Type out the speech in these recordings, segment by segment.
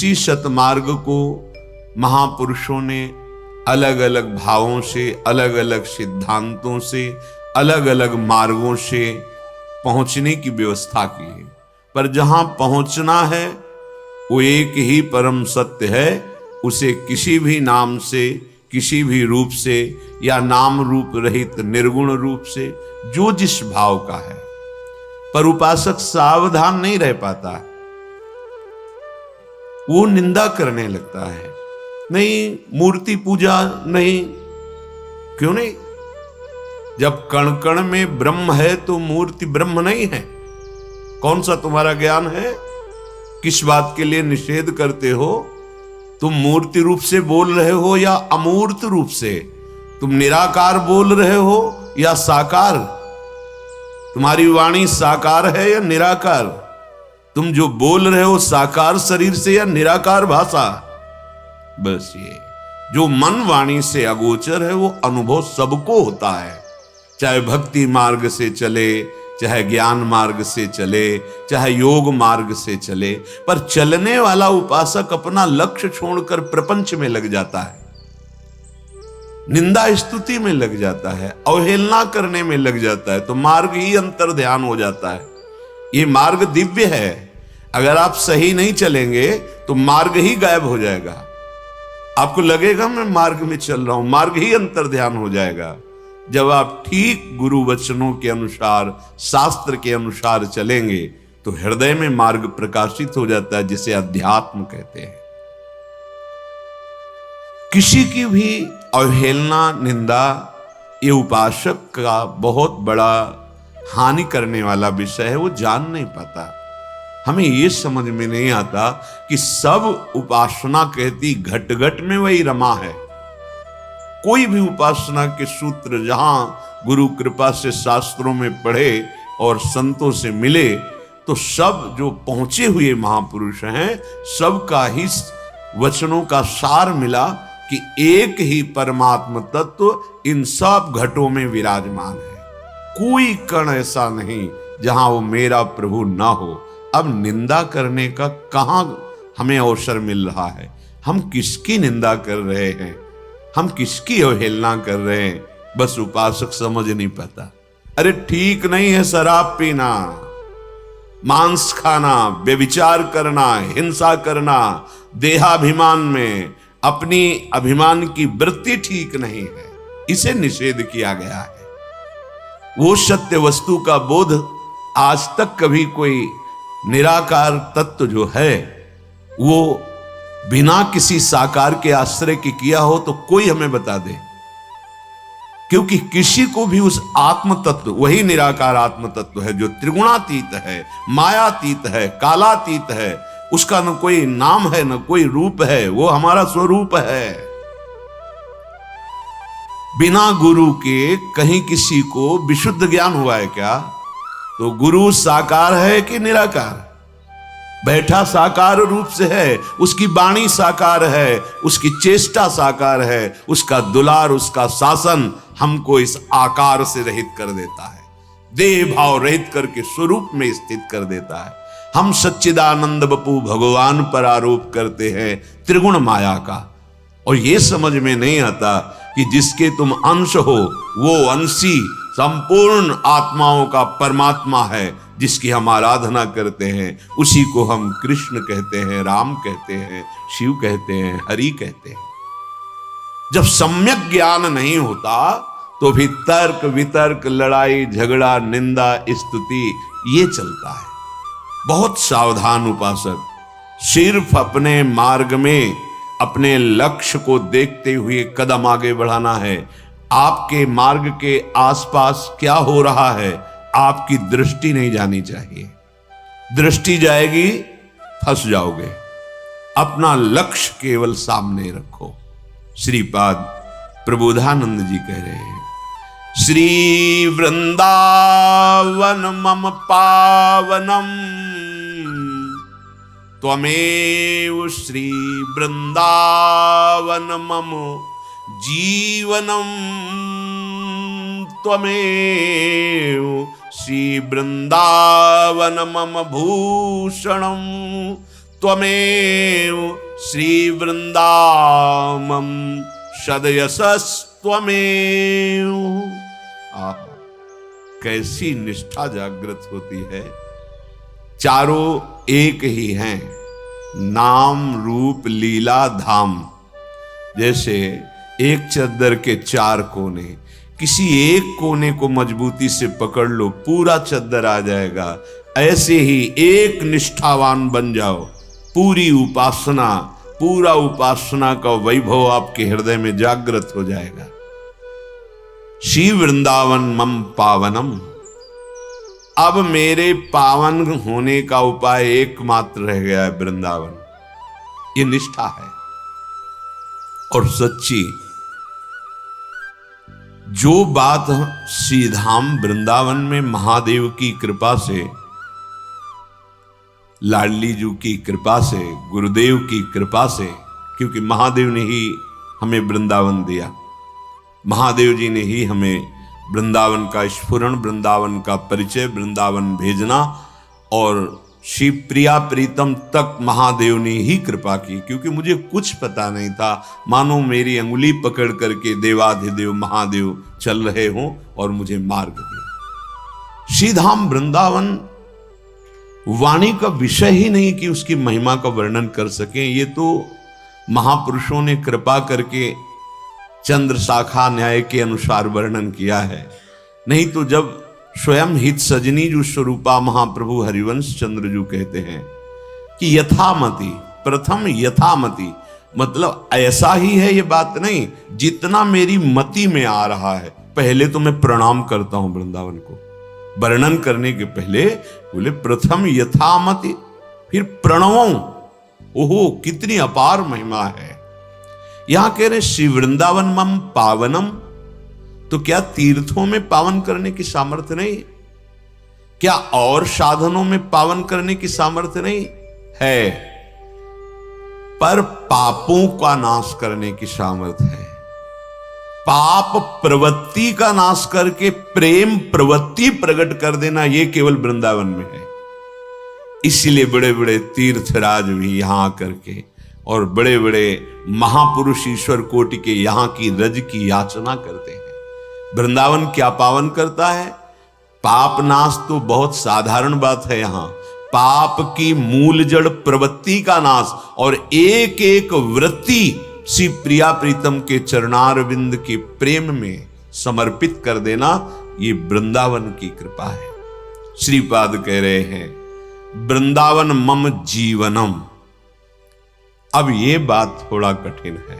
इसी सतमार्ग को महापुरुषों ने अलग अलग भावों से, अलग अलग सिद्धांतों से, अलग अलग मार्गों से पहुंचने की व्यवस्था की है। पर जहां पहुंचना है वो एक ही परम सत्य है। उसे किसी भी नाम से, किसी भी रूप से या नाम रूप रहित निर्गुण रूप से, जो जिस भाव का है, पर उपासक सावधान नहीं रह पाता, वो निंदा करने लगता है। नहीं, मूर्ति पूजा नहीं। क्यों नहीं? जब कण कण में ब्रह्म है तो मूर्ति ब्रह्म नहीं है। कौन सा तुम्हारा ज्ञान है? किस बात के लिए निषेध करते हो? तुम मूर्ति रूप से बोल रहे हो या अमूर्त रूप से? तुम निराकार बोल रहे हो या साकार? तुम्हारी वाणी साकार है या निराकार? तुम जो बोल रहे हो साकार शरीर से या निराकार भाषा? बस ये जो मन वाणी से अगोचर है वो अनुभव सबको होता है, चाहे भक्ति मार्ग से चले, चाहे ज्ञान मार्ग से चले, चाहे योग मार्ग से चले। पर चलने वाला उपासक अपना लक्ष्य छोड़कर प्रपंच में लग जाता है, निंदा स्तुति में लग जाता है, अवहेलना करने में लग जाता है, तो मार्ग ही अंतर ध्यान हो जाता है। ये मार्ग दिव्य है। अगर आप सही नहीं चलेंगे तो मार्ग ही गायब हो जाएगा। आपको लगेगा मैं मार्ग में चल रहा हूं, मार्ग ही अंतर ध्यान हो जाएगा। जब आप ठीक गुरु वचनों के अनुसार, शास्त्र के अनुसार चलेंगे तो हृदय में मार्ग प्रकाशित हो जाता है, जिसे अध्यात्म कहते हैं। किसी की भी अवहेलना, निंदा, ये उपासक का बहुत बड़ा हानि करने वाला विषय है। वो जान नहीं पाता। हमें ये समझ में नहीं आता कि सब उपासना कहती घट घट में वही रमा है। कोई भी उपासना के सूत्र जहां गुरु कृपा से शास्त्रों में पढ़े और संतों से मिले, तो सब जो पहुंचे हुए महापुरुष हैं, सबका ही वचनों का सार मिला कि एक ही परमात्म तत्व इन सब घटों में विराजमान है। कोई कण ऐसा नहीं जहां वो मेरा प्रभु ना हो। अब निंदा करने का कहां हमें अवसर मिल रहा है? हम किसकी निंदा कर रहे हैं? हम किसकी अवहेलना कर रहे हैं? बस उपासक समझ नहीं पाता। अरे ठीक नहीं है शराब पीना, मांस खाना, व्यभिचार करना, हिंसा करना, देहाभिमान में अपनी अभिमान की वृत्ति ठीक नहीं है। इसे निषेध किया गया है। वो सत्य वस्तु का बोध आज तक कभी कोई निराकार तत्व जो है वो बिना किसी साकार के आश्रय के किया हो तो कोई हमें बता दे। क्योंकि किसी को भी उस आत्म तत्व, वही निराकार आत्म तत्व है जो त्रिगुणातीत है, मायातीत है, कालातीत है, उसका न कोई नाम है न कोई रूप है, वो हमारा स्वरूप है। बिना गुरु के कहीं किसी को विशुद्ध ज्ञान हुआ है क्या? तो गुरु साकार है कि निराकार? बैठा साकार रूप से है, उसकी वाणी साकार है, उसकी चेष्टा साकार है, उसका दुलार, उसका शासन हमको इस आकार से रहित कर देता है, देह भाव रहित करके स्वरूप में स्थित कर देता है। हम सच्चिदानंद बपू भगवान पर आरोप करते हैं त्रिगुण माया का, और ये समझ में नहीं आता कि जिसके तुम अंश हो वो अंशी संपूर्ण आत्माओं का परमात्मा है, जिसकी हम आराधना करते हैं। उसी को हम कृष्ण कहते हैं, राम कहते हैं, शिव कहते हैं, हरि कहते हैं। जब सम्यक ज्ञान नहीं होता तो भी तर्क वितर्क, लड़ाई झगड़ा, निंदा स्तुति ये चलता है। बहुत सावधान उपासक, सिर्फ अपने मार्ग में अपने लक्ष्य को देखते हुए कदम आगे बढ़ाना है। आपके मार्ग के आसपास क्या हो रहा है आपकी दृष्टि नहीं जानी चाहिए। दृष्टि जाएगी फंस जाओगे। अपना लक्ष्य केवल सामने रखो। श्रीपाद प्रबोधानंद जी कह रहे हैं, श्री वृंदावन मम पावनम त्वमेव श्री वृंदावन मम जीवनम त्वमेव श्री वृंदावन मम भूषणम त्वमेव श्री वृंदावनम सदयशस्त्वमेव। आहा, कैसी निष्ठा जागृत होती है। चारों एक ही हैं, नाम रूप लीला धाम। जैसे एक चद्दर के चार कोने, किसी एक कोने को मजबूती से पकड़ लो पूरा चद्दर आ जाएगा। ऐसे ही एक निष्ठावान बन जाओ, पूरी उपासना, पूरा उपासना का वैभव आपके हृदय में जागृत हो जाएगा। श्री वृंदावन मम पावनम। अब मेरे पावन होने का उपाय एकमात्र रह गया है, वृंदावन। ये निष्ठा है और सच्ची। जो बात श्रीधाम वृंदावन में महादेव की कृपा से, लाडली जी की कृपा से, गुरुदेव की कृपा से, क्योंकि महादेव ने ही हमें वृंदावन दिया, महादेव जी ने ही हमें वृंदावन का स्फुरण, वृंदावन का परिचय, वृंदावन भेजना, और श्री प्रिया प्रीतम तक महादेव ने ही कृपा की। क्योंकि मुझे कुछ पता नहीं था, मानो मेरी अंगुली पकड़ करके देवाधिदेव महादेव चल रहे हों और मुझे मार्ग दिया। श्रीधाम वृंदावन वाणी का विषय ही नहीं कि उसकी महिमा का वर्णन कर सकें। ये तो महापुरुषों ने कृपा करके चंद्र शाखा न्याय के अनुसार वर्णन किया है। नहीं तो जब स्वयं हित सजनी जो स्वरूपा महाप्रभु हरिवंश चंद्र जो कहते हैं कि यथामति, प्रथम यथामति, मतलब ऐसा ही है, ये बात नहीं, जितना मेरी मति में आ रहा है। पहले तो मैं प्रणाम करता हूं वृंदावन को, वर्णन करने के पहले बोले प्रथम यथामति, फिर प्रणवों। ओहो, कितनी अपार महिमा है। यहां कह रहे श्री वृंदावन मम पावनम। तो क्या तीर्थों में पावन करने की सामर्थ्य नहीं? क्या और साधनों में पावन करने की सामर्थ्य नहीं है? पर पापों का नाश करने की सामर्थ्य है। पाप प्रवृत्ति का नाश करके प्रेम प्रवृत्ति प्रकट कर देना, यह केवल वृंदावन में है। इसीलिए बड़े बड़े तीर्थराज भी यहां आकर के और बड़े बड़े महापुरुष ईश्वर कोटि के यहां की रज की याचना करते हैं। वृंदावन क्या पावन करता है? पाप नाश तो बहुत साधारण बात है। यहां पाप की मूल जड़ प्रवृत्ति का नाश और एक एक वृत्ति श्री प्रिया प्रीतम के चरणारविंद के प्रेम में समर्पित कर देना, ये वृंदावन की कृपा है। श्रीपाद कह रहे हैं वृंदावन मम जीवनम। अब ये बात थोड़ा कठिन है।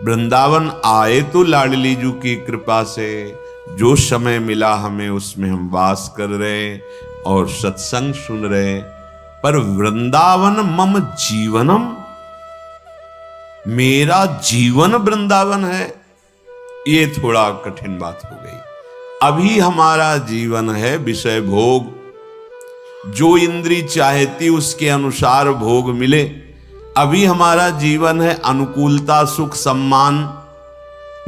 वृंदावन आए तो लाडली जी की कृपा से, जो समय मिला हमें उसमें हम वास कर रहे और सत्संग सुन रहे, पर वृंदावन मम जीवनम, मेरा जीवन वृंदावन है, ये थोड़ा कठिन बात हो गई। अभी हमारा जीवन है विषय भोग, जो इंद्री चाहती उसके अनुसार भोग मिले। अभी हमारा जीवन है अनुकूलता, सुख, सम्मान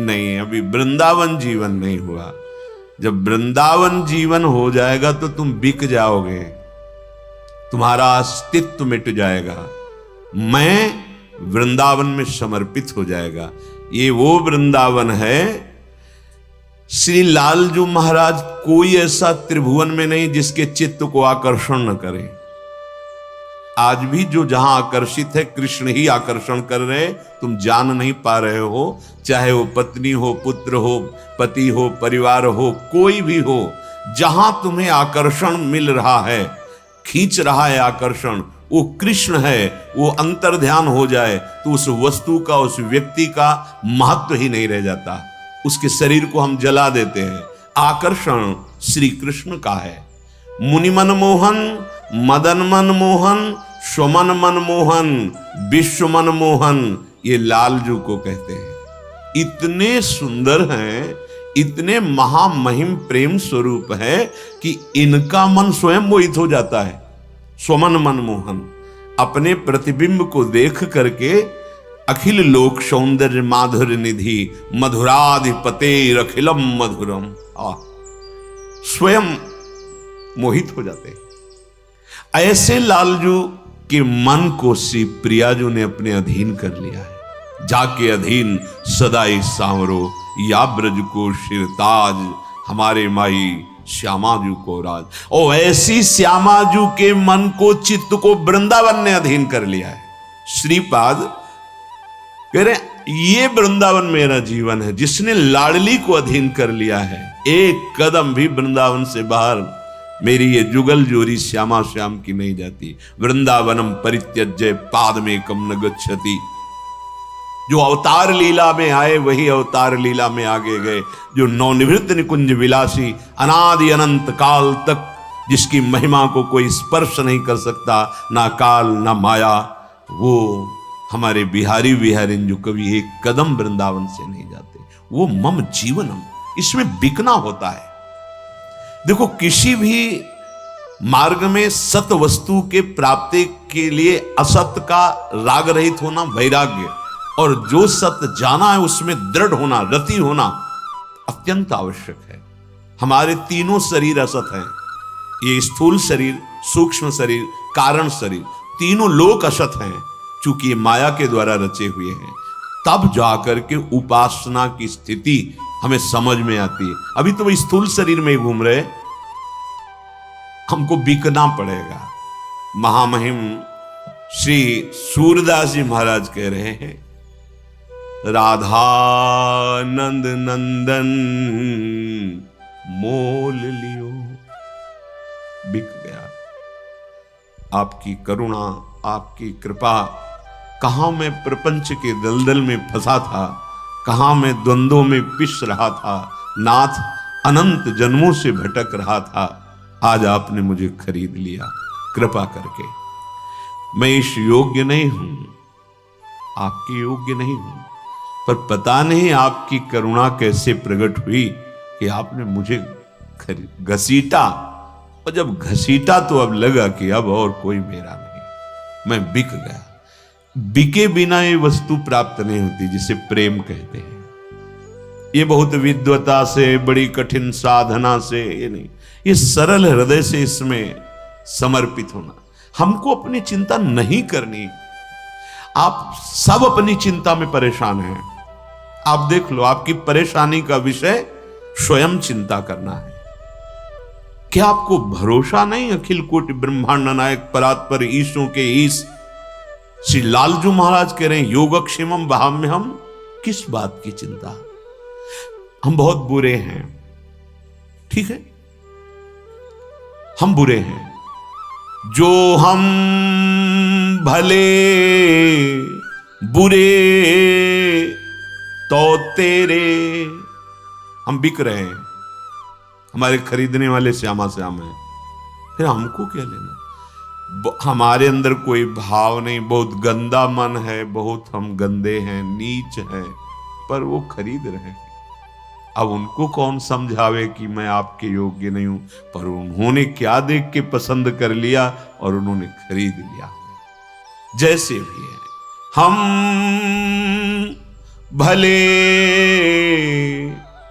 नहीं। अभी वृंदावन जीवन नहीं हुआ। जब वृंदावन जीवन हो जाएगा तो तुम बिक जाओगे, तुम्हारा अस्तित्व मिट जाएगा, मैं वृंदावन में समर्पित हो जाएगा। ये वो वृंदावन है। श्री लालजू महाराज, कोई ऐसा त्रिभुवन में नहीं जिसके चित्त को आकर्षण न करे। आज भी जो जहां आकर्षित है, कृष्ण ही आकर्षण कर रहे, तुम जान नहीं पा रहे हो। चाहे वो पत्नी हो, पुत्र हो, पति हो, परिवार हो, कोई भी हो, जहां तुम्हें आकर्षण मिल रहा है, खींच रहा है आकर्षण, वो कृष्ण है। वो अंतर ध्यान हो जाए तो उस वस्तु का, उस व्यक्ति का महत्व ही नहीं रह जाता। उसके शरीर को हम जला देते हैं। आकर्षण श्री कृष्ण का है। मुनि मनमोहन, मदन मनमोहन, स्वमन मनमोहन, विश्व मनमोहन, ये लालजू को कहते हैं। इतने सुंदर हैं, इतने महामहिम प्रेम स्वरूप है कि इनका मन स्वयं मोहित हो जाता है। स्वमन मनमोहन, अपने प्रतिबिंब को देख करके अखिल लोक सौंदर्य माधुर्य निधि मधुराधिपते अखिलम मधुरम, स्वयं मोहित हो जाते हैं। ऐसे लालजू कि मन को श्री प्रियाजू ने अपने अधीन कर लिया है। जाके अधीन सदाई सांवरो, या ब्रज को शिरताज, हमारे माई श्यामाजू को राज। ओ ऐसी श्यामाजू के मन को, चित्त को वृंदावन ने अधीन कर लिया है। श्रीपाद कह रहे ये वृंदावन मेरा जीवन है। जिसने लाडली को अधीन कर लिया है, एक कदम भी वृंदावन से बाहर मेरी ये जुगल जोरी श्यामा श्याम की नहीं जाती। वृंदावनम परित्यज्य पादमेकम न गच्छति। जो अवतार लीला में आए वही अवतार लीला में आगे गए। जो नवनिवृत्त निकुंज विलासी, अनादि अनंत काल तक जिसकी महिमा को कोई स्पर्श नहीं कर सकता, ना काल ना माया, वो हमारे बिहारी विहारिन जो कभी एक कदम वृंदावन से नहीं जाते। वो मम जीवनम, इसमें बिकना होता है। देखो, किसी भी मार्ग में सत वस्तु के प्राप्ति के लिए असत का राग रहित होना वैराग्य, और जो सत्य जाना है उसमें दृढ़ होना, रति होना अत्यंत आवश्यक है। हमारे तीनों शरीर असत हैं। ये स्थूल शरीर, सूक्ष्म शरीर, कारण शरीर, तीनों लोक असत हैं, चूंकि ये माया के द्वारा रचे हुए हैं। तब जाकर के उपासना की स्थिति हमें समझ में आती है। अभी तो वो स्थूल शरीर में ही घूम रहे, हमको बिकना पड़ेगा। महामहिम श्री सूरदास जी महाराज कह रहे हैं, राधानंद नंदन मोल लियो। बिक गया। आपकी करुणा, आपकी कृपा, कहां मैं प्रपंच के दलदल में फंसा था, कहां मैं द्वंद्वों में पिस रहा था, नाथ अनंत जन्मों से भटक रहा था, आज आपने मुझे खरीद लिया कृपा करके। मैं इस योग्य नहीं हूं, आपके योग्य नहीं हूं, पर पता नहीं आपकी करुणा कैसे प्रकट हुई कि आपने मुझे घसीटा, और जब घसीटा तो अब लगा कि अब और कोई मेरा नहीं, मैं बिक गया। बिके बिना ये वस्तु प्राप्त नहीं होती, जिसे प्रेम कहते हैं। ये बहुत विद्वता से, बड़ी कठिन साधना से ये नहीं, ये सरल हृदय से इसमें समर्पित होना। हमको अपनी चिंता नहीं करनी। आप सब अपनी चिंता में परेशान हैं। आप देख लो, आपकी परेशानी का विषय स्वयं चिंता करना है। क्या आपको भरोसा नहीं? अखिल कोटि ब्रह्मांड नायक परात्पर ईशों के ईश श्री लालजू महाराज कह रहे हैं, योगक्षेमम वहाम्य हम, किस बात की चिंता? हम बहुत बुरे हैं, ठीक है, हम बुरे हैं। जो हम भले बुरे तो तेरे, हम बिक रहे हैं, हमारे खरीदने वाले श्यामा श्याम है, फिर हमको क्या लेना? हमारे अंदर कोई भाव नहीं, बहुत गंदा मन है, बहुत हम गंदे हैं, नीच हैं, पर वो खरीद रहे हैं। अब उनको कौन समझावे कि मैं आपके योग्य नहीं हूं, पर उन्होंने क्या देख के पसंद कर लिया और उन्होंने खरीद लिया। जैसे भी है, हम भले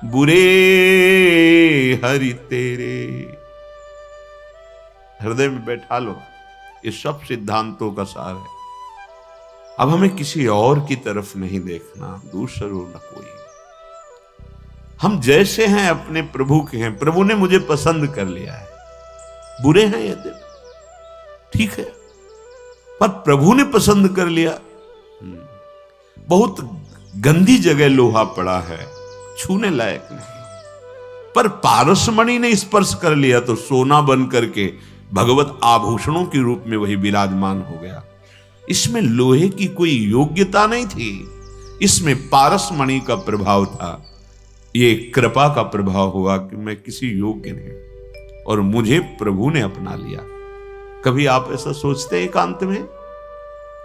बुरे हरि तेरे, हृदय में बैठा लो। ये सब सिद्धांतों का सार है। अब हमें किसी और की तरफ नहीं देखना, दूसरों न कोई। हम जैसे हैं अपने प्रभु के हैं। प्रभु ने मुझे पसंद कर लिया है। बुरे हैं ये दिन, ठीक है, पर प्रभु ने पसंद कर लिया। बहुत गंदी जगह लोहा पड़ा है, छूने लायक नहीं, पर पारसमणि ने स्पर्श कर लिया तो सोना बन करके भगवत आभूषणों के रूप में वही विराजमान हो गया। इसमें लोहे की कोई योग्यता नहीं थी, इसमें पारसमणि का प्रभाव था। ये कृपा का प्रभाव हुआ कि मैं किसी योग्य नहीं और मुझे प्रभु ने अपना लिया। कभी आप ऐसा सोचते हैं? एकांत में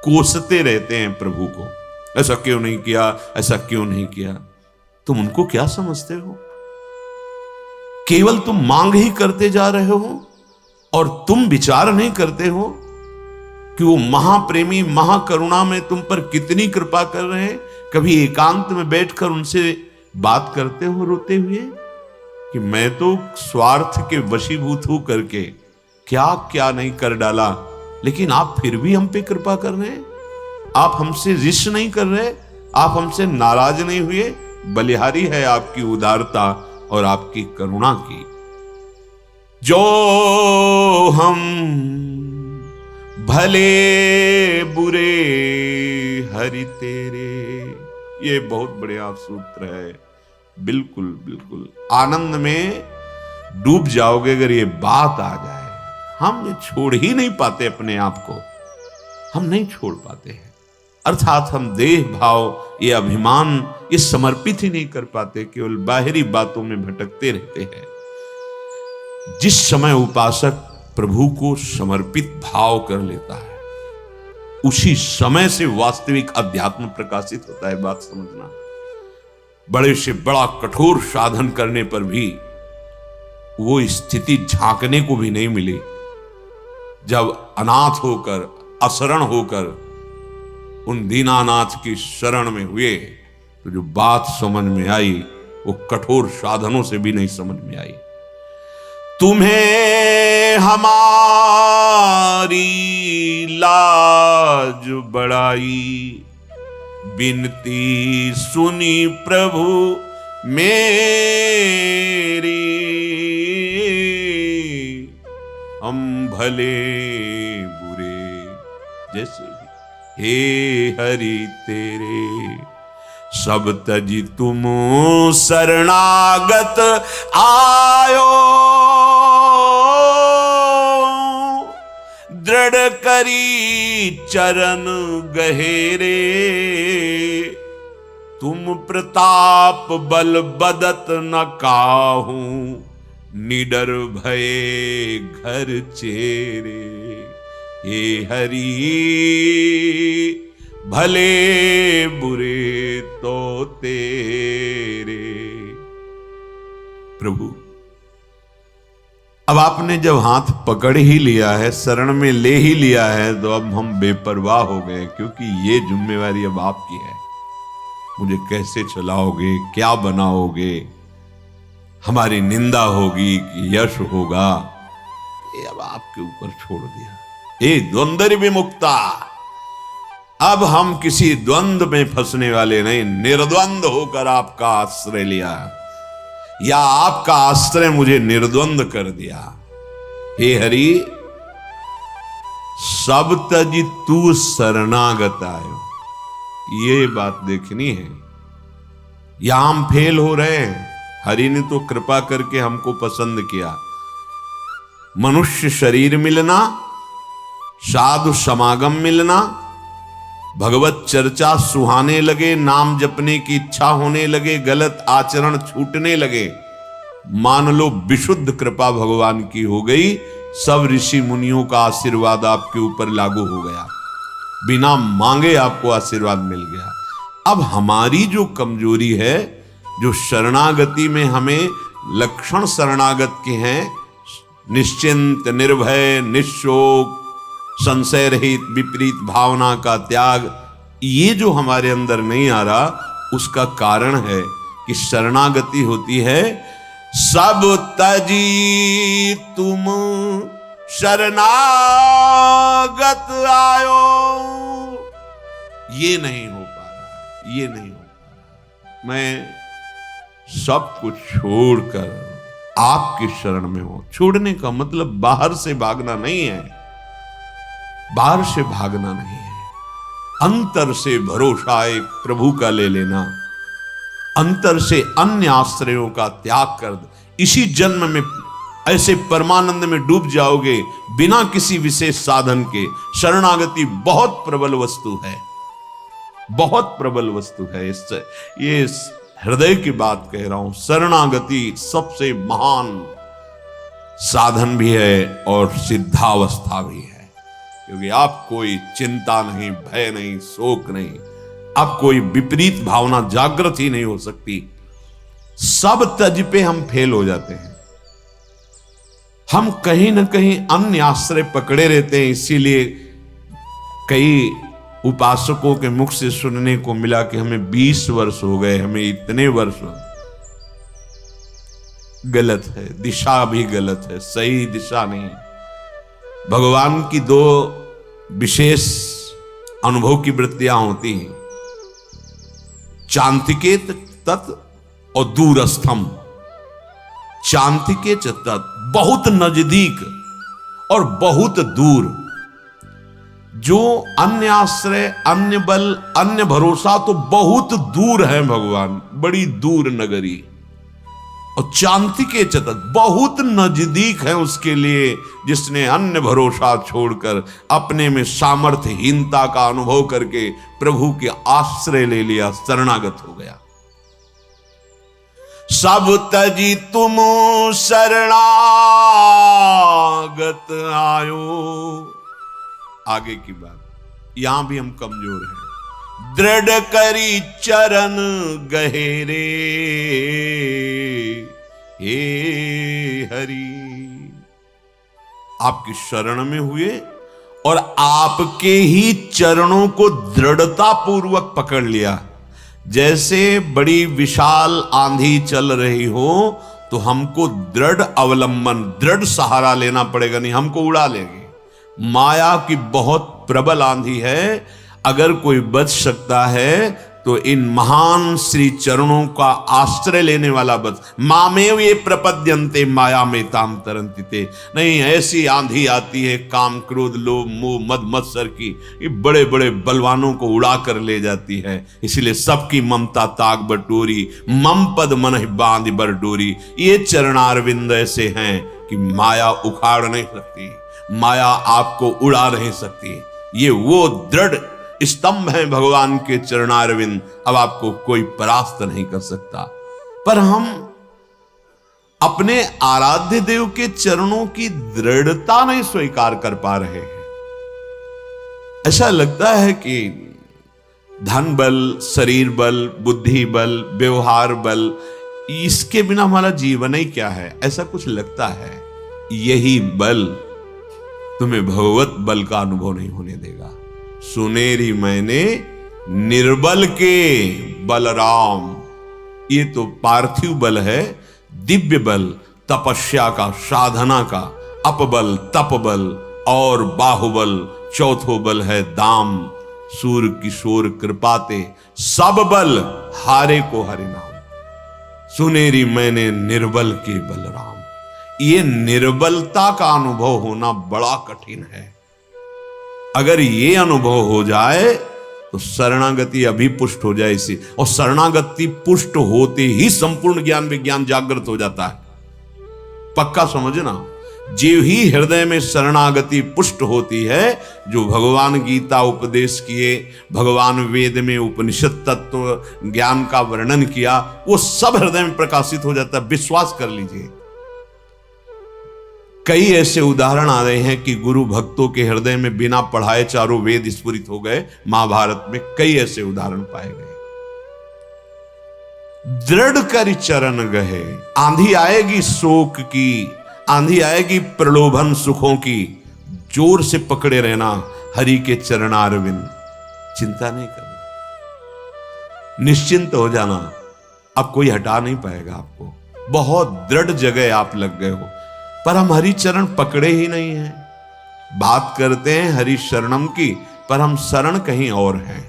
कोसते रहते हैं प्रभु को, ऐसा क्यों नहीं किया, ऐसा क्यों नहीं किया। तुम उनको क्या समझते हो? केवल तुम मांग ही करते जा रहे हो और तुम विचार नहीं करते हो कि वो महाप्रेमी महाकरुणा में तुम पर कितनी कृपा कर रहे हैं। कभी एकांत में बैठकर उनसे बात करते हो रोते हुए कि मैं तो स्वार्थ के वशीभूत हूं करके क्या क्या नहीं कर डाला, लेकिन आप फिर भी हम पे कृपा कर रहे हैं, आप हमसे रिश्त नहीं कर रहे, आप हमसे नाराज नहीं हुए। बलिहारी है आपकी उदारता और आपकी करुणा की। जो हम भले बुरे हरि तेरे, ये बहुत बढ़िया सूत्र है। बिल्कुल बिल्कुल आनंद में डूब जाओगे अगर ये बात आ जाए। हम छोड़ ही नहीं पाते अपने आप को, हम नहीं छोड़ पाते हैं। अर्थात हम देह भाव, ये अभिमान, ये समर्पित ही नहीं कर पाते, केवल बाहरी बातों में भटकते रहते हैं। जिस समय उपासक प्रभु को समर्पित भाव कर लेता है, उसी समय से वास्तविक अध्यात्म प्रकाशित होता है। बात समझना, बड़े से बड़ा कठोर साधन करने पर भी वो स्थिति झांकने को भी नहीं मिली। जब अनाथ होकर, अशरण होकर उन दीनानाथ की शरण में हुए, तो जो बात समझ में आई वो कठोर साधनों से भी नहीं समझ में आई। तुम्हें हमारी लाज बढ़ाई, बिनती सुनी प्रभु मेरी, हम भले बुरे जैसे भी हे हरि तेरे, सब तजी तुम शरणागत आयो, दृढ़ करी चरण गहेरे, तुम प्रताप बल बदत न काहू, निडर भये घर चेरे, हे हरि भले बुरे तो तेरे। प्रभु, अब आपने जब हाथ पकड़ ही लिया है, शरण में ले ही लिया है, तो अब हम बेपरवाह हो गए, क्योंकि ये जिम्मेवारी अब आपकी है। मुझे कैसे चलाओगे, क्या बनाओगे, हमारी निंदा होगी कि यश होगा, ये अब आपके ऊपर छोड़ दिया। ये द्वंद्व विमुक्ता, अब हम किसी द्वंद्व में फंसने वाले नहीं, निर्द्वंद होकर आपका आश्रय लिया, या आपका आश्रय मुझे निर्द्वंद कर दिया। हे हरि, सब तज तू शरणागत आयो, ये बात देखनी है। यहां हम फेल हो रहे हैं। हरि ने तो कृपा करके हमको पसंद किया, मनुष्य शरीर मिलना, साधु समागम मिलना, भगवत चर्चा सुहाने लगे, नाम जपने की इच्छा होने लगे, गलत आचरण छूटने लगे, मान लो विशुद्ध कृपा भगवान की हो गई। सब ऋषि मुनियों का आशीर्वाद आपके ऊपर लागू हो गया, बिना मांगे आपको आशीर्वाद मिल गया। अब हमारी जो कमजोरी है, जो शरणागति में हमें लक्षण शरणागत के हैं, निश्चिंत, निर्भय, निशोक, संशय रहित, विपरीत भावना का त्याग, ये जो हमारे अंदर नहीं आ रहा, उसका कारण है कि शरणागति होती है सब तजी तुम शरणागत आयो। ये नहीं हो पा रहा, ये नहीं हो पा रहा। मैं सब कुछ छोड़कर आपकी शरण में हूं। छोड़ने का मतलब बाहर से भागना नहीं है, बाहर से भागना नहीं है, अंतर से भरोसा एक प्रभु का ले लेना, अंतर से अन्य आश्रयों का त्याग कर दो। इसी जन्म में ऐसे परमानंद में डूब जाओगे बिना किसी विशेष साधन के। शरणागति बहुत प्रबल वस्तु है, बहुत प्रबल वस्तु है। इससे ये हृदय की बात कह रहा हूं। शरणागति सबसे महान साधन भी है और सिद्धावस्था भी है, क्योंकि आप कोई चिंता नहीं, भय नहीं, शोक नहीं, अब कोई विपरीत भावना जागृत ही नहीं हो सकती। सब तज पे हम फेल हो जाते हैं, हम कहीं ना कहीं अन्य आश्रय पकड़े रहते हैं। इसीलिए कई उपासकों के मुख से सुनने को मिला कि हमें 20 वर्ष हो गए, हमें इतने वर्ष। गलत है, दिशा भी गलत है, सही दिशा नहीं। भगवान की दो विशेष अनुभव की वृत्तियां होती हैं। चांतिके तत् और दूरस्थम। चांतिके तत् बहुत नजदीक और बहुत दूर। जो अन्य आश्रय, अन्य बल, अन्य भरोसा तो बहुत दूर है भगवान, बड़ी दूर नगरी। और चांतिके तत् बहुत नजदीक है उसके लिए जिसने अन्य भरोसा छोड़कर अपने में सामर्थ्यहीनता का अनुभव करके प्रभु के आश्रय ले लिया, शरणागत हो गया। सब तजी तुम शरणागत आयो। आगे की बात, यहां भी हम कमजोर हैं। दृढ़ करी चरण गहेरे हे हरि। आपकी शरण में हुए और आपके ही चरणों को दृढ़ता पूर्वक पकड़ लिया। जैसे बड़ी विशाल आंधी चल रही हो तो हमको दृढ़ अवलंबन, दृढ़ सहारा लेना पड़ेगा, नहीं हमको उड़ा लेगी। माया की बहुत प्रबल आंधी है। अगर कोई बच सकता है तो इन महान श्री चरणों का आश्रय लेने वाला बच। मामेव ये प्रपद्यन्ते माया में ताम तरन्ति ते। नहीं, ऐसी आंधी आती है काम क्रोध लोभ मोह मद मत्सर की, ये बड़े बड़े बलवानों को उड़ा कर ले जाती है। इसलिए सबकी ममता ताक बटोरी, मम पद मन बांध बर डोरी। ये चरणारविंद ऐसे हैं कि माया उखाड़ नहीं सकती, माया आपको उड़ा नहीं सकती। ये वो दृढ़ स्तंभ है भगवान के चरणारविंद। अब आपको कोई परास्त नहीं कर सकता। पर हम अपने आराध्य देव के चरणों की दृढ़ता नहीं स्वीकार कर पा रहे हैं। ऐसा लगता है कि धन बल, शरीर बल, बुद्धि बल, व्यवहार बल, इसके बिना हमारा जीवन ही क्या है, ऐसा कुछ लगता है। यही बल तुम्हें भगवत बल का अनुभव नहीं होने देगा। सुनेरी मैंने निर्बल के बलराम। ये तो पार्थिव बल है, दिव्य बल, तपस्या का, साधना का, अपबल, तपबल और बाहुबल। चौथो बल है दाम, सूर किशोर कृपाते, सब बल हारे को हरि नाम। सुनेरी मैंने निर्बल के बलराम। ये निर्बलता का अनुभव होना बड़ा कठिन है। अगर ये अनुभव हो जाए तो शरणागति अभी पुष्ट हो जाए इसी। और शरणागति पुष्ट होते ही संपूर्ण ज्ञान विज्ञान जागृत हो जाता है। पक्का समझना, जो ही हृदय में शरणागति पुष्ट होती है, जो भगवान गीता उपदेश किए, भगवान वेद में उपनिषद तत्व ज्ञान का वर्णन किया, वो सब हृदय में प्रकाशित हो जाता है। विश्वास कर लीजिए। कई ऐसे उदाहरण आ रहे हैं कि गुरु भक्तों के हृदय में बिना पढ़ाए चारों वेद स्फुरित हो गए। महाभारत में कई ऐसे उदाहरण पाए गए। दृढ़ कर चरण गहे। आंधी आएगी शोक की, आंधी आएगी प्रलोभन सुखों की, जोर से पकड़े रहना हरि के चरणारविंद। चिंता नहीं करना, निश्चिंत हो जाना। अब कोई हटा नहीं पाएगा आपको। बहुत दृढ़ जगह आप लग गए हो, पर हम हरि चरण पकड़े ही नहीं हैं। बात करते हैं हरि शरणम की, पर हम शरण कहीं और हैं।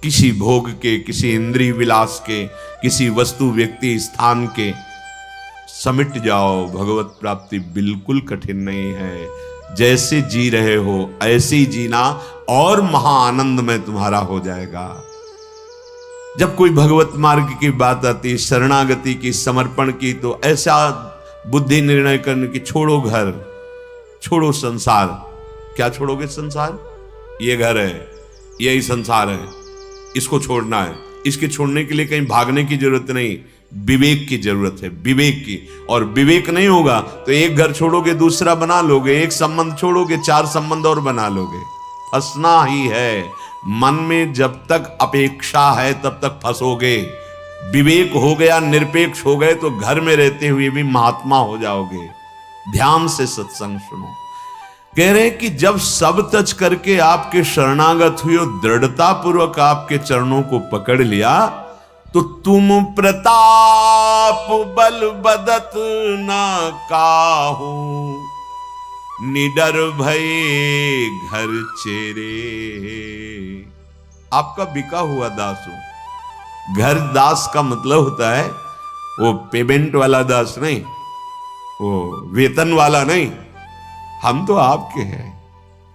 किसी भोग के, किसी इंद्रिय विलास के, किसी वस्तु व्यक्ति स्थान के। समिट जाओ, भगवत प्राप्ति बिल्कुल कठिन नहीं है। जैसे जी रहे हो ऐसे ही जीना और महाआनंद में तुम्हारा हो जाएगा। जब कोई भगवत मार्ग की बात आती, शरणागति की, समर्पण की, तो ऐसा बुद्धि निर्णय करने की, छोड़ो घर, छोड़ो संसार। क्या छोड़ोगे? संसार। ये घर है, यही संसार है, इसको छोड़ना है। इसके छोड़ने के लिए कहीं भागने की जरूरत नहीं, विवेक की जरूरत है, विवेक की। और विवेक नहीं होगा तो एक घर छोड़ोगे दूसरा बना लोगे, एक संबंध छोड़ोगे चार संबंध और बना लोगे। फंसना ही है। मन में जब तक अपेक्षा है तब तक फंसोगे। विवेक हो गया, निरपेक्ष हो गए तो घर में रहते हुए भी महात्मा हो जाओगे। ध्यान से सत्संग सुनो। कह रहे हैं कि जब सब तज करके आपके शरणागत हुए और दृढ़ता पूर्वक आपके चरणों को पकड़ लिया, तो तुम प्रताप बल बदत ना काहू। निडर भये घर चेरे। आपका बिका हुआ दास हूं। घर दास का मतलब होता है वो पेमेंट वाला दास नहीं, वो वेतन वाला नहीं। हम तो आपके हैं,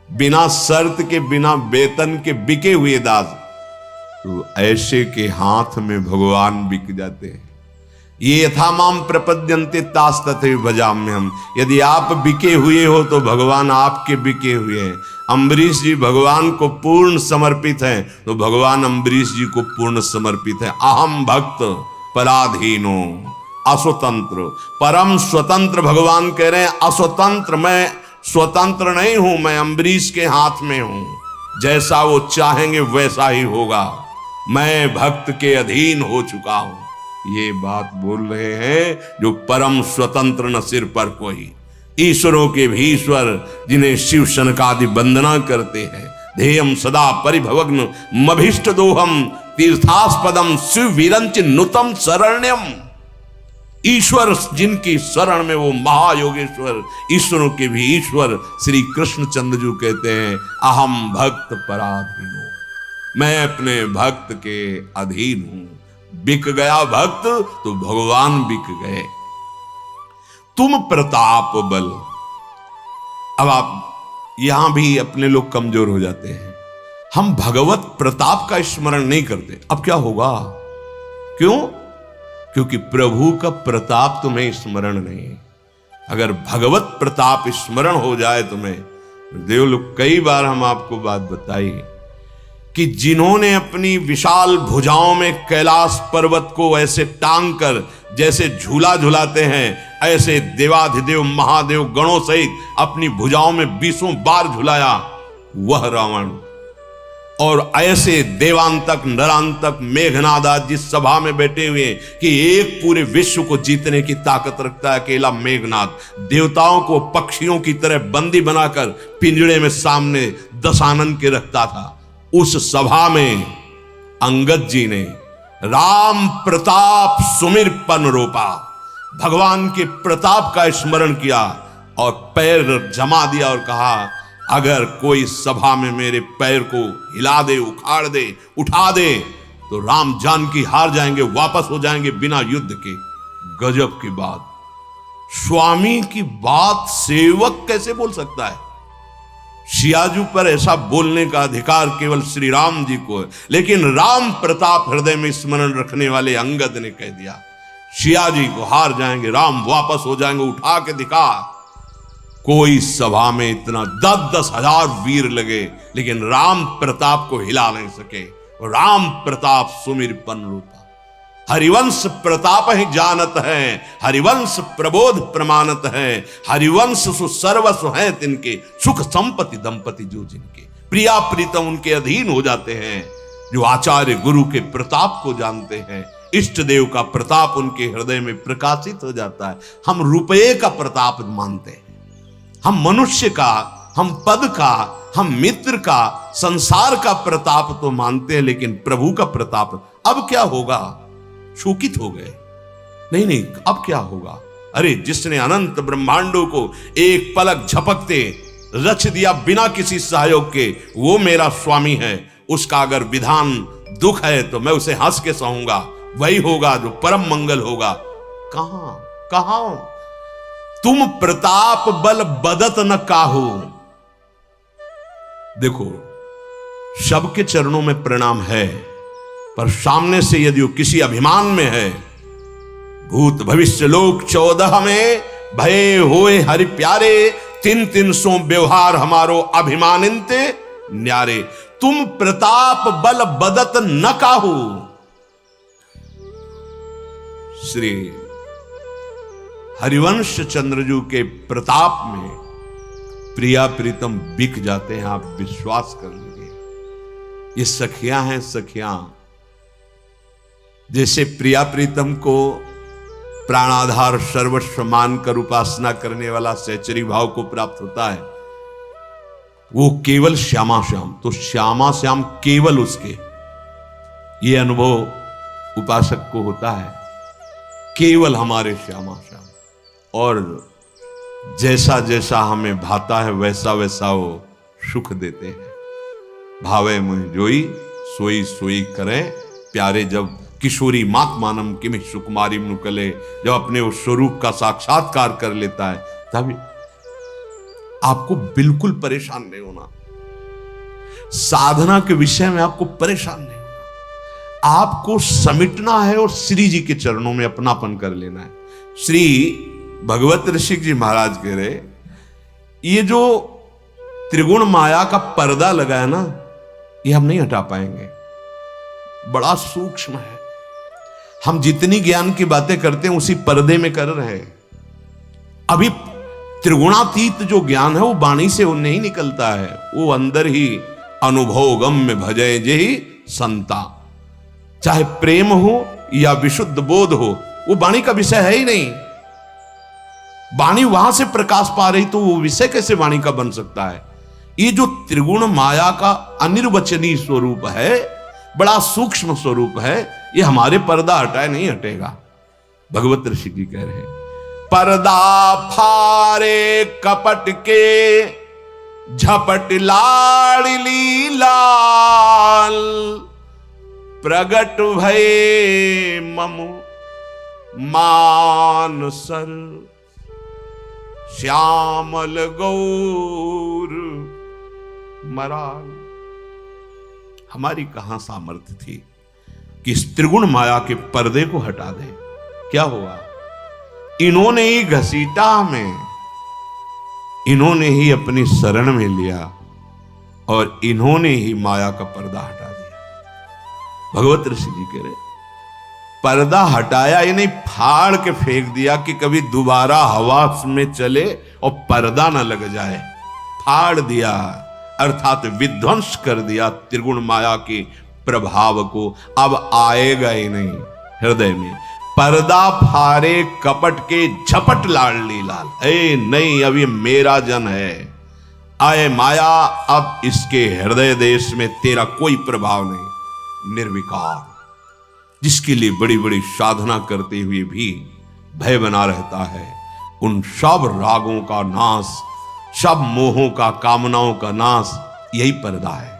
बिना शर्त के बिना वेतन के बिके हुए दास। तो ऐसे के हाथ में भगवान बिक जाते हैं। ये यथा माम प्रपद्यन्ते तास तथैव भजाम्यहम्। यदि आप बिके हुए हो तो भगवान आपके बिके हुए हैं। अम्बरीश जी भगवान को पूर्ण समर्पित हैं, तो भगवान अम्बरीश जी को पूर्ण समर्पित है। अहम भक्त पराधीनो अस्वतंत्र, परम स्वतंत्र भगवान कह रहे हैं। अस्वतंत्र, मैं स्वतंत्र नहीं हूं, मैं अम्बरीश के हाथ में हूं। जैसा वो चाहेंगे वैसा ही होगा। मैं भक्त के अधीन हो चुका हूं। ये बात बोल रहे हैं जो परम स्वतंत्र न सिर पर कोई। ईश्वरों के भी ईश्वर, जिन्हें शिव शनकादि वंदना करते हैं। ध्येयम सदा परिभवग्न मभीष्ट दोहम तीर्थास्पदम शिव वीरंच नुतम शरण्यम। ईश्वर जिनकी शरण में वो महायोगेश्वर, ईश्वरों के भी ईश्वर श्री कृष्णचंद्र जी कहते हैं अहम भक्त पराधीनो, मैं अपने भक्त के अधीन हूं। बिक गया भक्त तो भगवान बिक गए। तुम प्रताप बल। अब आप यहां भी अपने लोग कमजोर हो जाते हैं। हम भगवत प्रताप का स्मरण नहीं करते। अब क्या होगा? क्यों? क्योंकि प्रभु का प्रताप तुम्हें स्मरण नहीं है। अगर भगवत प्रताप स्मरण हो जाए तुम्हें, देव लोग, कई बार हम आपको बात बताई कि जिन्होंने अपनी विशाल भुजाओं में कैलाश पर्वत को ऐसे टांग कर जैसे झूला झुलाते हैं, ऐसे देवाधिदेव महादेव गणों सहित अपनी भुजाओं में 20 बार झुलाया, वह रावण। और ऐसे देवांतक नरांतक मेघनाद जिस सभा में बैठे हुए कि एक पूरे विश्व को जीतने की ताकत रखता है अकेला मेघनाद, देवताओं को पक्षियों की तरह बंदी बनाकर पिंजड़े में सामने दशानन के रखता था। उस सभा में अंगद जी ने राम प्रताप सुमिर पन रोपा, भगवान के प्रताप का स्मरण किया और पैर जमा दिया और कहा अगर कोई सभा में मेरे पैर को हिला दे, उखाड़ दे, उठा दे तो राम जानकी हार जाएंगे, वापस हो जाएंगे बिना युद्ध के। गजब की बात। स्वामी की बात सेवक कैसे बोल सकता है? सियाजू पर ऐसा बोलने का अधिकार केवल श्री राम जी को है, लेकिन राम प्रताप हृदय में स्मरण रखने वाले अंगद ने कह दिया सियाजी को हार जाएंगे, राम वापस हो जाएंगे, उठा के दिखा। कोई सभा में इतना 10-10 हजार वीर लगे लेकिन राम प्रताप को हिला नहीं सके। राम प्रताप सुमिर पन रूपा। हरिवंश प्रताप ही जानत है, हरिवंश प्रबोध प्रमाणत है। हरिवंश सु सर्वस्व है तिनके, सुख संपत्ति दंपति जो जिनके। प्रिया प्रीतम उनके अधीन हो जाते हैं जो आचार्य गुरु के प्रताप को जानते हैं। इष्ट देव का प्रताप उनके हृदय में प्रकाशित हो जाता है। हम रुपये का प्रताप मानते हैं, हम मनुष्य का, हम पद का, हम मित्र का, संसार का प्रताप तो मानते हैं, लेकिन प्रभु का प्रताप। अब क्या होगा? शोकित हो गए। नहीं, अब क्या होगा? अरे जिसने अनंत ब्रह्मांडों को एक पलक झपकते रच दिया बिना किसी सहयोग के, वो मेरा स्वामी है। उसका अगर विधान दुख है तो मैं उसे हंस के सहूंगा, वही होगा जो परम मंगल होगा। कहां तुम प्रताप बल बदत न काहू। देखो, सबके चरणों में प्रणाम है, पर सामने से यदि वो किसी अभिमान में है, भूत भविष्य लोक 14 में भये होए हरि प्यारे, 3 सो व्यवहार हमारो अभिमानिनते न्यारे। तुम प्रताप बल बदत न काहू। श्री हरिवंश चंद्रजू के प्रताप में प्रिया प्रीतम बिक जाते हैं। आप विश्वास कर लीजिए, ये सखियां हैं, सखियां। जैसे प्रिया प्रीतम को प्राणाधार सर्वस्व मानकर उपासना करने वाला सहचरी भाव को प्राप्त होता है, वो केवल श्यामा श्याम, तो श्यामा श्याम केवल उसके, ये अनुभव उपासक को होता है, केवल हमारे श्यामा श्याम। और जैसा जैसा हमें भाता है वैसा वैसा वो सुख देते हैं। भावे मुझ जोई सोई सोई करें प्यारे। जब किशोरी मात मानम किमि सुकुमारी नुकले, जब अपने उस स्वरूप का साक्षात्कार कर लेता है तब आपको बिल्कुल परेशान नहीं होना। साधना के विषय में आपको परेशान नहीं होना। आपको समिटना है और श्री जी के चरणों में अपनापन कर लेना है। श्री भगवत ऋषि जी महाराज कह रहे, ये जो त्रिगुण माया का पर्दा लगा है ना, ये हम नहीं हटा पाएंगे, बड़ा सूक्ष्म है। हम जितनी ज्ञान की बातें करते हैं उसी पर्दे में कर रहे हैं। अभी त्रिगुणातीत जो ज्ञान है वो वाणी से वो नहीं निकलता है, वो अंदर ही अनुभव गम में भजय जेहि संता। चाहे प्रेम हो या विशुद्ध बोध हो, वो वाणी का विषय है ही नहीं। वाणी वहां से प्रकाश पा रही तो वो विषय कैसे वाणी का बन सकता है। ये जो त्रिगुण माया का अनिर्वचनीय स्वरूप है, बड़ा सूक्ष्म स्वरूप है, ये हमारे पर्दा हटाए नहीं हटेगा। भगवत ऋषि जी कह रहे, पर्दा फारे कपट के झपट लाडली लाल, प्रगट भये ममु मानसर, श्यामल गौर मराल। हमारी कहां सामर्थ्य थी कि इस त्रिगुण माया के पर्दे को हटा दे। क्या हुआ? इन्होंने ही घसीटा हमें, इन्होंने ही अपनी शरण में लिया और इन्होंने ही माया का पर्दा हटा दिया। भगवत ऋषि जी कह रहे, पर्दा हटाया ये नहीं, फाड़ के फेंक दिया कि कभी दोबारा हवा में चले और पर्दा ना लग जाए। फाड़ दिया अर्थात विध्वंस कर दिया त्रिगुण माया के प्रभाव को, अब आएगा ही नहीं हृदय में। पर्दा फारे कपट के झपट लाडली लाल। ए नहीं, अब ये मेरा जन है। आए माया, अब इसके हृदय देश में तेरा कोई प्रभाव नहीं। निर्विकार, जिसके लिए बड़ी बड़ी साधना करते हुए भी भय बना रहता है, उन सब रागों का नाश, सब मोहों का, कामनाओं का नाश, यही पर्दा है।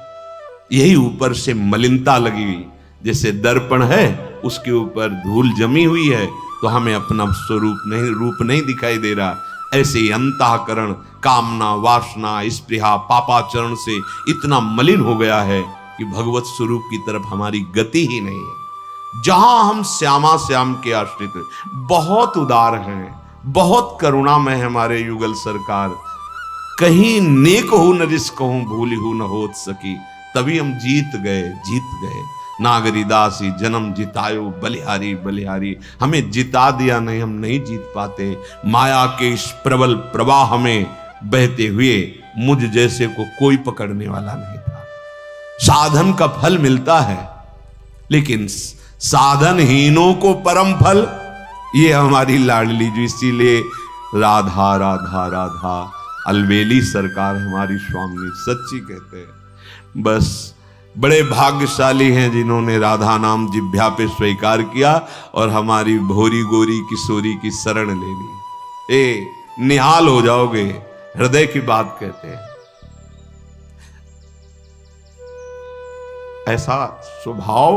यही ऊपर से मलिनता लगी हुई, जैसे दर्पण है उसके ऊपर धूल जमी हुई है तो हमें अपना स्वरूप नहीं, रूप नहीं दिखाई दे रहा। ऐसे ही अंतःकरण कामना, वासना, स्पृहा, पापाचरण से इतना मलिन हो गया है कि भगवत स्वरूप की तरफ हमारी गति ही नहीं है। जहां हम श्यामा श्याम के आश्रित, बहुत उदार हैं, बहुत करुणामय है हमारे युगल सरकार। कहीं नेक हो न रिस कहूं, भूली हो न होत सकी, तभी हम जीत गए। नागरी दासी जन्म जितायो बलिहारी बलिहारी। हमें जिता दिया नहीं, हम नहीं जीत पाते। माया के इस प्रबल प्रवाह में बहते हुए मुझ जैसे को कोई पकड़ने वाला नहीं था। साधन का फल मिलता है, लेकिन साधनहीनों को परम फल, ये हमारी लाडली जी। इसीलिए राधा राधा राधा अलवेली सरकार हमारी स्वामी सच्ची कहते हैं। बस बड़े भाग्यशाली हैं जिन्होंने राधा नाम जिभ्या पे स्वीकार किया और हमारी भोरी गोरी किशोरी की शरण ले ली। ए निहाल हो जाओगे, हृदय की बात कहते हैं। ऐसा स्वभाव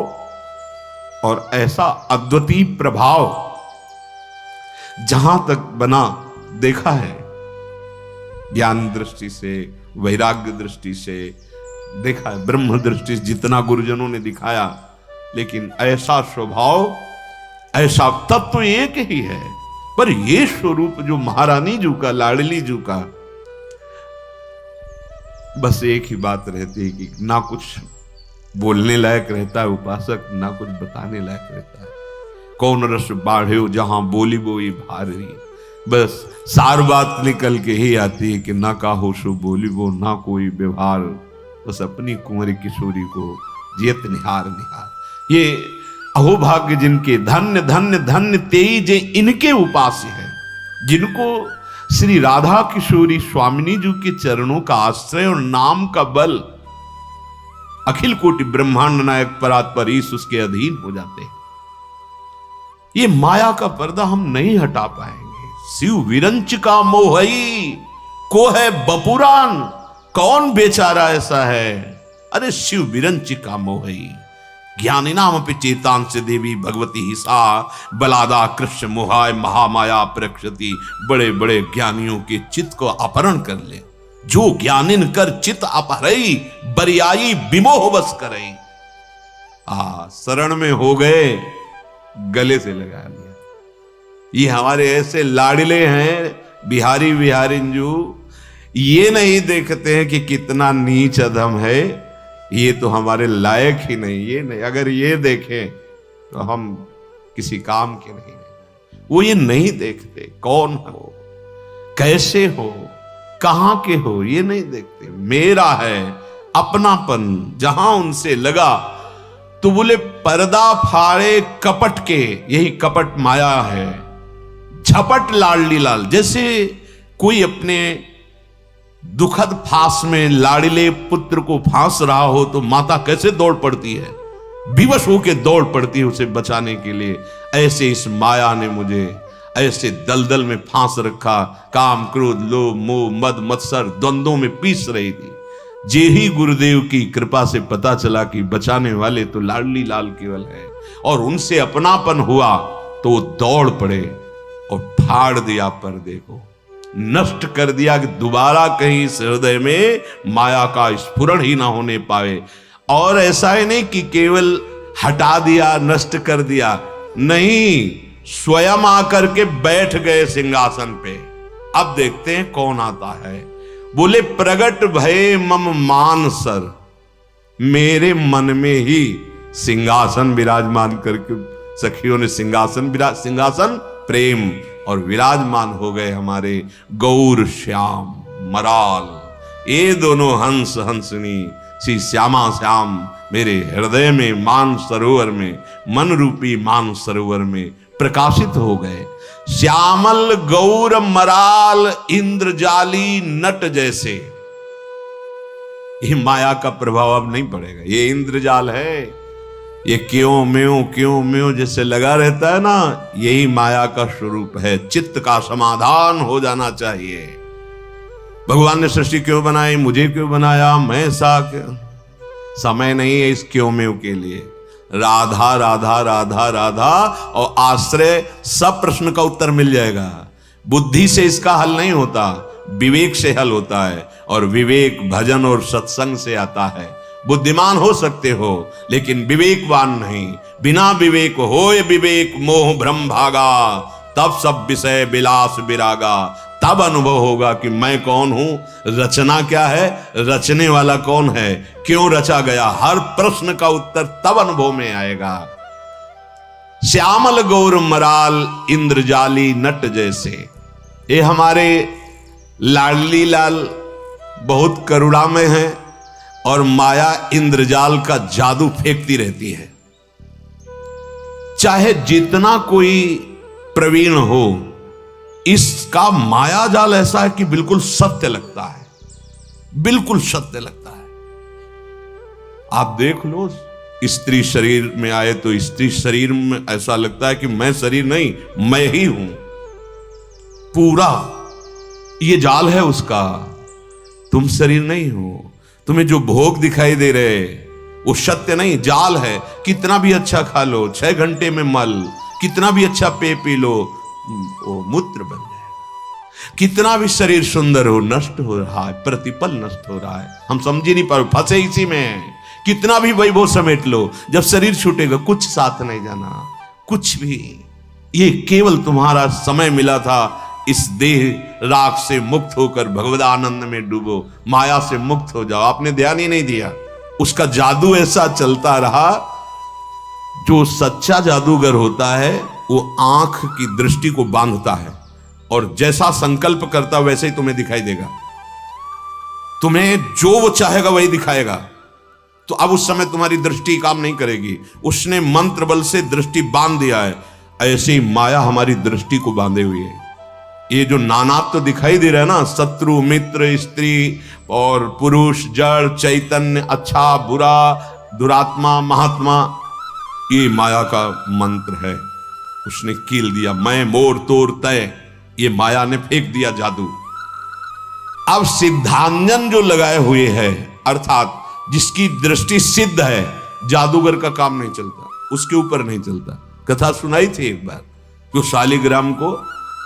और ऐसा अद्वितीय प्रभाव जहां तक बना देखा है, ज्ञान दृष्टि से, वैराग्य दृष्टि से देखा है, ब्रह्म दृष्टि से जितना गुरुजनों ने दिखाया, लेकिन ऐसा स्वभाव, ऐसा तत्व एक ही है। पर ये स्वरूप जो महारानी जी का, लाडली जी का, बस एक ही बात रहती है कि ना कुछ बोलने लायक रहता है उपासक, ना कुछ बताने लायक रहता है। कौन रस बाढ़े जहां बोली बोई भारी, बस सार बात निकल के ही आती है कि ना काहो सो बोली वो, ना कोई व्यवहार, बस अपनी कुंवरी किशोरी को जियत निहार निहार। ये अहोभाग्य जिनके, धन्य धन्य धन्य तेई जे इनके उपास्य है, जिनको श्री राधा किशोरी स्वामिनी जी के चरणों का आश्रय और नाम का बल, अखिल कोटि ब्रह्मांड नायक परात्पर ईश उसके अधीन हो जाते हैं। ये माया का पर्दा हम नहीं हटा पाएंगे। शिव विरंच का मोहई को है बपुरान, कौन बेचारा ऐसा है, अरे शिव विरंच का मोहई। ज्ञानी नाम पे चेतान से देवी भगवती हिसा, बलादा कृष्ण मोहाय महामाया प्रक्षति। बड़े बड़े ज्ञानियों के चित्त को अपहरण कर ले, जो ज्ञानिन कर चित्त अपहरई, बरियाई विमोह बस करई। शरण में हो गए, गले से लगा लिया। ये हमारे ऐसे लाडले हैं बिहारी बिहारिंजू, ये नहीं देखते हैं कि कितना नीच अधम है, ये तो हमारे लायक ही नहीं। ये नहीं, अगर ये देखें तो हम किसी काम के नहीं रह। वो ये नहीं देखते कौन हो, कैसे हो, कहां के हो, ये नहीं देखते। मेरा है अपनापन जहां उनसे लगा तो बोले पर्दा फाड़े कपट के, यही कपट माया है। झपट लाडली लाल, जैसे कोई अपने दुखद फांस में लाडले पुत्र को फांस रहा हो तो माता कैसे दौड़ पड़ती है, विवश होकर दौड़ पड़ती है उसे बचाने के लिए। ऐसे इस माया ने मुझे ऐसे दलदल में फांस रखा, काम क्रोध लोभ मोह मद मत्सर द्वंद्वों में पीस रही थी। जे ही गुरुदेव की कृपा से पता चला कि बचाने वाले तो लाडली लाल केवल है, और उनसे अपनापन हुआ तो वो दौड़ पड़े और फाड़ दिया पर्दे को, नष्ट कर दिया कि दोबारा कहीं इस हृदय में माया का स्फुरण ही ना होने पाए। और ऐसा ही नहीं कि केवल हटा दिया नष्ट कर दिया, नहीं, स्वयं आकर के बैठ गए सिंहासन पे। अब देखते हैं कौन आता है। बोले प्रगट भय मम मान सर, मेरे मन में ही सिंहासन विराजमान करके सखियों ने सिंहासन प्रेम और विराजमान हो गए हमारे गौर श्याम मराल। ये दोनों हंस हंसनी श्री श्यामा श्याम मेरे हृदय में मान सरोवर में, मन रूपी मान सरोवर में प्रकाशित हो गए। श्यामल गौर मराल इंद्रजाली नट जैसे। ये माया का प्रभाव अब नहीं पड़ेगा, ये इंद्रजाल है, ये क्यों म्यों जैसे लगा रहता है ना, यही माया का स्वरूप है। चित्त का समाधान हो जाना चाहिए। भगवान ने सृष्टि क्यों बनाई, मुझे क्यों बनाया, मैं सा क्यों, समय नहीं है इस क्यों म्यों के लिए। राधा राधा राधा राधा और आश्रय, सब प्रश्न का उत्तर मिल जाएगा। बुद्धि से इसका हल नहीं होता, विवेक से हल होता है, और विवेक भजन और सत्संग से आता है। बुद्धिमान हो सकते हो लेकिन विवेकवान नहीं। बिना विवेक होए विवेक मोह भ्रम भागा, तब सब विषय विलास विरागा। तब अनुभव होगा कि मैं कौन हूं, रचना क्या है, रचने वाला कौन है, क्यों रचा गया। हर प्रश्न का उत्तर तब अनुभव में आएगा। श्यामल गौर मराल इंद्रजाली नट जैसे। ये हमारे लाडली लाल बहुत करुणामय हैं, और माया इंद्रजाल का जादू फेंकती रहती है। चाहे जितना कोई प्रवीण हो, इसका माया जाल ऐसा है कि बिल्कुल सत्य लगता है, बिल्कुल सत्य लगता है। आप देख लो, स्त्री शरीर में आए तो स्त्री शरीर में ऐसा लगता है कि मैं शरीर नहीं, मैं ही हूं पूरा। ये जाल है उसका, तुम शरीर नहीं हो। तुम्हें जो भोग दिखाई दे रहे वो सत्य नहीं, जाल है। कितना भी अच्छा खा लो, 6 घंटे में मल, कितना भी अच्छा पेय पी लो, वो मूत्र बन जाएगा। कितना भी शरीर सुंदर हो, नष्ट हो रहा है, प्रतिपल नष्ट हो रहा है। हम समझ ही नहीं पा रहे, फंसे इसी में। कितना भी वैभव समेट लो, जब शरीर छूटेगा कुछ साथ नहीं जाना, कुछ भी। ये केवल तुम्हारा समय मिला था, इस देह राग से मुक्त होकर भगवद आनंद में डूबो, माया से मुक्त हो जाओ। आपने ध्यान ही नहीं दिया, उसका जादू ऐसा चलता रहा। जो सच्चा जादूगर होता है वो आंख की दृष्टि को बांधता है, और जैसा संकल्प करता वैसे ही तुम्हें दिखाई देगा। तुम्हें जो वो चाहेगा वही दिखाएगा। तो अब उस समय तुम्हारी दृष्टि काम नहीं करेगी, उसने मंत्र बल से दृष्टि बांध दिया है। ऐसे ही माया हमारी दृष्टि को बांधे हुई है। ये जो नानात्व तो दिखाई दे रहा है ना, शत्रु मित्र स्त्री और पुरुष जड़ चैतन्य, अच्छा बुरा, दुरात्मा महात्मा, ये माया का मंत्र है। उसने कील दिया, मैं मोर तोर तय, ये माया ने फेंक दिया जादू। अब सिद्धांजन जो लगाए हुए है, अर्थात जिसकी दृष्टि सिद्ध है, जादूगर का काम नहीं चलता, उसके ऊपर नहीं चलता। कथा सुनाई थी एक बार, जो शालिग्राम को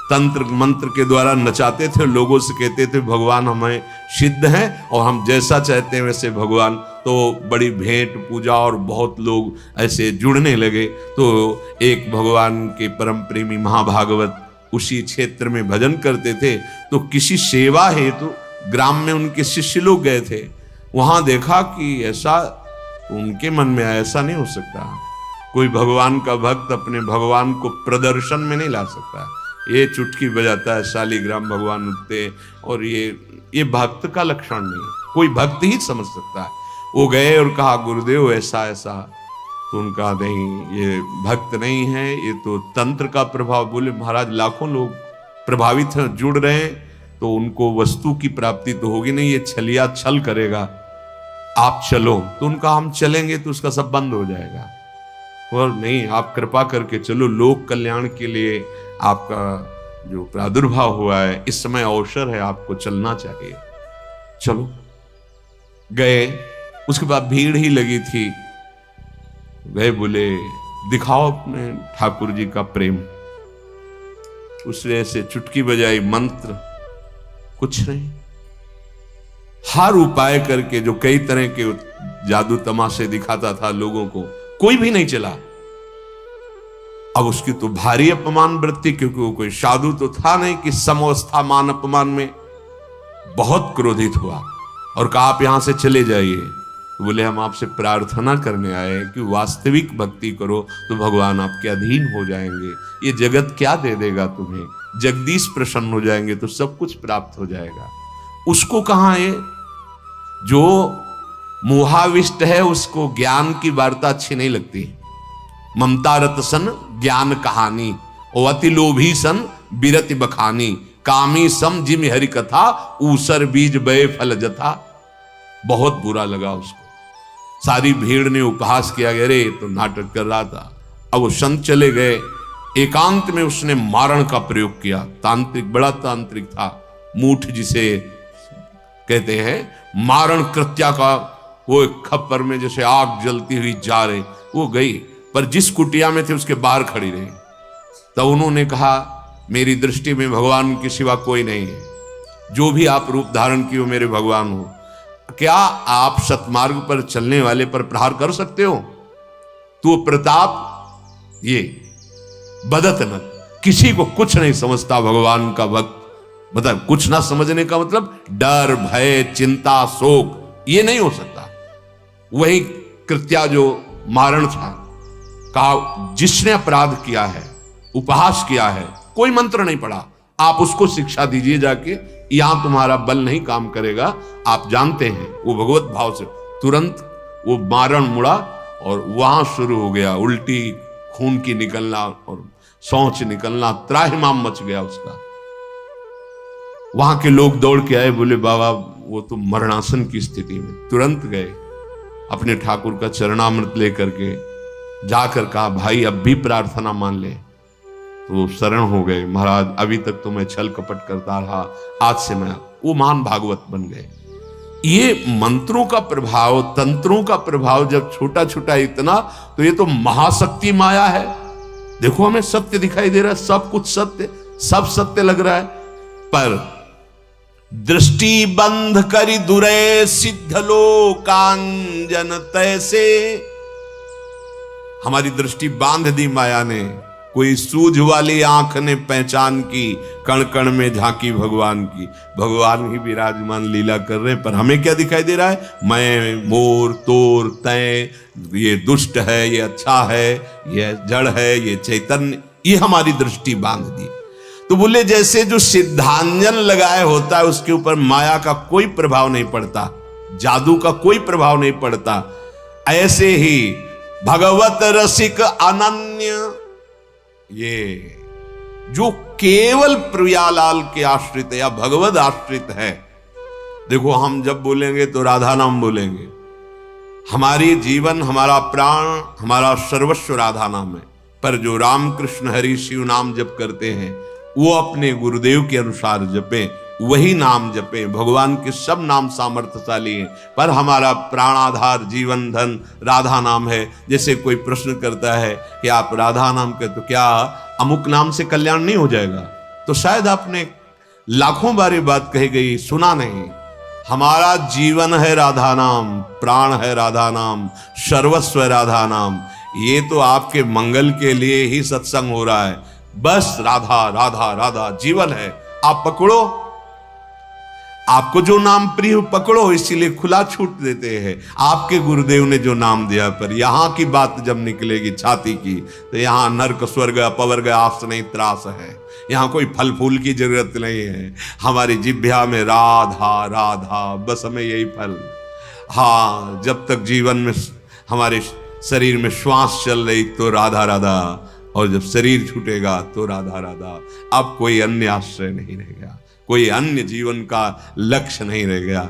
तंत्र मंत्र के द्वारा नचाते थे, लोगों से कहते थे भगवान हमें सिद्ध हैं और हम जैसा चाहते हैं वैसे भगवान। तो बड़ी भेंट पूजा और बहुत लोग ऐसे जुड़ने लगे। तो एक भगवान के परम प्रेमी महाभागवत उसी क्षेत्र में भजन करते थे। तो किसी सेवा हेतु ग्राम में उनके शिष्य लोग गए थे। वहां देखा कि ऐसा, तो उनके मन में आया ऐसा नहीं हो सकता, कोई भगवान का भक्त अपने भगवान को प्रदर्शन में नहीं ला सकता। ये चुटकी बजाता है, शालिग्राम भगवान उठते, और ये भक्त का लक्षण नहीं है, कोई भक्त ही समझ सकता है। वो गए और कहा गुरुदेव ऐसा ऐसा। तो उनका नहीं, ये भक्त नहीं है, ये तो तंत्र का प्रभाव। बोले महाराज लाखों लोग प्रभावित हैं, जुड़ रहे हैं, तो उनको वस्तु की प्राप्ति तो होगी नहीं, ये छलिया छल करेगा, आप चलो। तो उनका हम चलेंगे तो उसका सब बंद हो जाएगा। और नहीं, आप कृपा करके चलो, लोक कल्याण के लिए आपका जो प्रादुर्भाव हुआ है, इस समय अवसर है, आपको चलना चाहिए, चलो। गए, उसके बाद भीड़ ही लगी थी। गए, बोले दिखाओ अपने ठाकुर जी का प्रेम। उसने ऐसे चुटकी बजाई, मंत्र कुछ नहीं। हर उपाय करके, जो कई तरह के जादू तमाशे दिखाता था लोगों को, कोई भी नहीं चला। अब उसकी तो भारी अपमान वृत्ति, क्योंकि वो कोई साधु तो था नहीं कि समवस्था मान अपमान में। बहुत क्रोधित हुआ और कहा आप यहां से चले जाइए। तो बोले हम आपसे प्रार्थना करने आए हैं कि वास्तविक भक्ति करो तो भगवान आपके अधीन हो जाएंगे। ये जगत क्या दे देगा तुम्हें, जगदीश प्रसन्न हो जाएंगे तो सब कुछ प्राप्त हो जाएगा। उसको कहां है, जो मोहाविष्ट है उसको ज्ञान की वार्ता अच्छी नहीं लगती। ममता रत सन ज्ञान कहानी, और अति लोभी सन बिरति बखानी, कामी सम जिम हरि कथा, ऊसर बीज बे फल जथा। बहुत बुरा लगा उसको। सारी भीड़ ने उपहास किया, अरे तो नाटक कर रहा था। अब वो संत चले गए, एकांत में उसने मारण का प्रयोग किया। तांत्रिक, बड़ा तांत्रिक था, मूठ जिसे कहते हैं, मारण कृत्या का वो एक खप्पर में जैसे आग जलती हुई जा रही, वो गई, पर जिस कुटिया में थे उसके बाहर खड़ी रही। तब उन्होंने कहा मेरी दृष्टि में भगवान के सिवा कोई नहीं है, जो भी आप रूप धारण किए हो मेरे भगवान हो। क्या आप सतमार्ग पर चलने वाले पर प्रहार कर सकते हो? तो प्रताप ये बदत न, किसी को कुछ नहीं समझता भगवान का भक्त। मतलब कुछ ना समझने का मतलब डर, भय, चिंता, शोक, ये नहीं हो सकता। वही कृत्या जो मारण था, कहा जिसने अपराध किया है, उपहास किया है, कोई मंत्र नहीं पढ़ा, आप उसको शिक्षा दीजिए जाके, यहां तुम्हारा बल नहीं काम करेगा। आप जानते हैं वो भगवत भाव से तुरंत वो मारण मुड़ा और वहां शुरू हो गया उल्टी, खून की निकलना और सोच निकलना, त्राहिमाम मच गया उसका। वहां के लोग दौड़ के आए, बोले बाबा वो तो मरणासन की स्थिति में। तुरंत गए, अपने ठाकुर का चरणामृत लेकर के जाकर कहा भाई अब भी प्रार्थना मान ले। तो शरण हो गए, महाराज अभी तक तो मैं छल कपट करता रहा, आज से मैं, वो महान भागवत बन गए। ये मंत्रों का प्रभाव, तंत्रों का प्रभाव जब छोटा छोटा इतना, तो ये तो महाशक्ति माया है। देखो हमें सत्य दिखाई दे रहा है, सब कुछ सत्य, सब सत्य लग रहा है, पर दृष्टि बंध करी दुरे सिद्ध लोकांजन तैसे। हमारी दृष्टि बांध दी माया ने, कोई सूझ वाली आंख ने पहचान की, कण कण में झांकी भगवान की। भगवान ही विराजमान लीला कर रहे हैं, पर हमें क्या दिखाई दे रहा है? मैं, मोर, तोर, तय, ये दुष्ट है, ये अच्छा है, ये जड़ है, ये चैतन्य, ये हमारी दृष्टि बांध दी। तो बोले जैसे जो सिद्धांजन लगाए होता है उसके ऊपर माया का कोई प्रभाव नहीं पड़ता, जादू का कोई प्रभाव नहीं पड़ता, ऐसे ही भगवत रसिक अनन्य, ये जो केवल प्रियालाल के आश्रित है या भगवत आश्रित है। देखो हम जब बोलेंगे तो राधा नाम बोलेंगे, हमारी जीवन, हमारा प्राण, हमारा सर्वस्व राधा नाम है, पर जो राम कृष्ण हरि शिव नाम जप करते हैं वो अपने गुरुदेव के अनुसार जपे, वही नाम जपे। भगवान के सब नाम सामर्थ्यशाली हैं, पर हमारा प्राणाधार जीवन धन राधा नाम है। जैसे कोई प्रश्न करता है कि आप राधा नाम के, तो क्या अमुक नाम से कल्याण नहीं हो जाएगा? तो शायद आपने लाखों बार ये बात कही गई, सुना नहीं। हमारा जीवन है राधा नाम, प्राण है राधा नाम, सर्वस्व राधा नाम। ये तो आपके मंगल के लिए ही सत्संग हो रहा है। बस राधा राधा राधा जीवन है, आप पकड़ो। आपको जो नाम प्रिय हो पकड़ो, इसीलिए खुला छूट देते हैं। आपके गुरुदेव ने जो नाम दिया, पर यहां की बात जब निकलेगी छाती की, तो यहां नर्क स्वर्ग अपवर्ग आस नहीं त्रास है। यहाँ कोई फल फूल की जरूरत नहीं है। हमारी जिह्वा में राधा राधा, बस हमें यही फल। हाँ, जब तक जीवन में हमारे शरीर में श्वास चल रही तो राधा राधा, और जब शरीर छूटेगा तो राधा राधा। अब कोई अन्य आश्रय नहीं रह गया, कोई अन्य जीवन का लक्ष्य नहीं रह गया।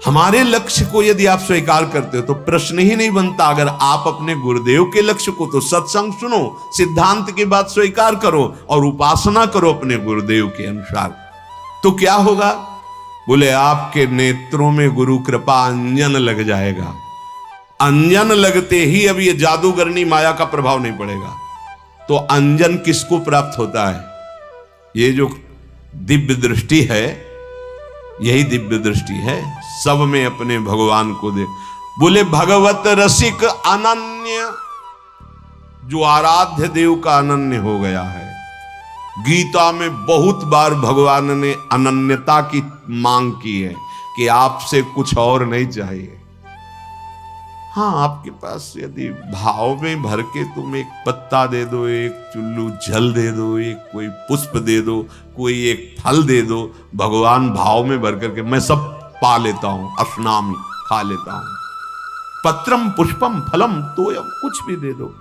हमारे लक्ष्य को यदि आप स्वीकार करते हो तो प्रश्न ही नहीं बनता। अगर आप अपने गुरुदेव के लक्ष्य को, तो सत्संग सुनो, सिद्धांत की बात स्वीकार करो और उपासना करो अपने गुरुदेव के अनुसार, तो क्या होगा? बोले आपके नेत्रों में गुरु कृपा अंजन लग जाएगा। अंजन लगते ही अब ये जादूगरनी माया का प्रभाव नहीं पड़ेगा। तो अंजन किसको प्राप्त होता है? ये जो दिव्य दृष्टि है, यही दिव्य दृष्टि है। सब में अपने भगवान को दे। बोले भगवत रसिक अनन्य, जो आराध्य देव का अनन्य हो गया है। गीता में बहुत बार भगवान ने अनन्यता की मांग की है कि आपसे कुछ और नहीं चाहिए। हाँ, आपके पास यदि भाव में भर के तुम एक पत्ता दे दो, एक चुल्लू जल दे दो, एक कोई पुष्प दे दो, कोई एक फल दे दो, भगवान भाव में भर करके मैं सब पा लेता हूं, अस्नाम खा लेता हूं, पत्रम पुष्पम फलम, तो कुछ भी दे दो।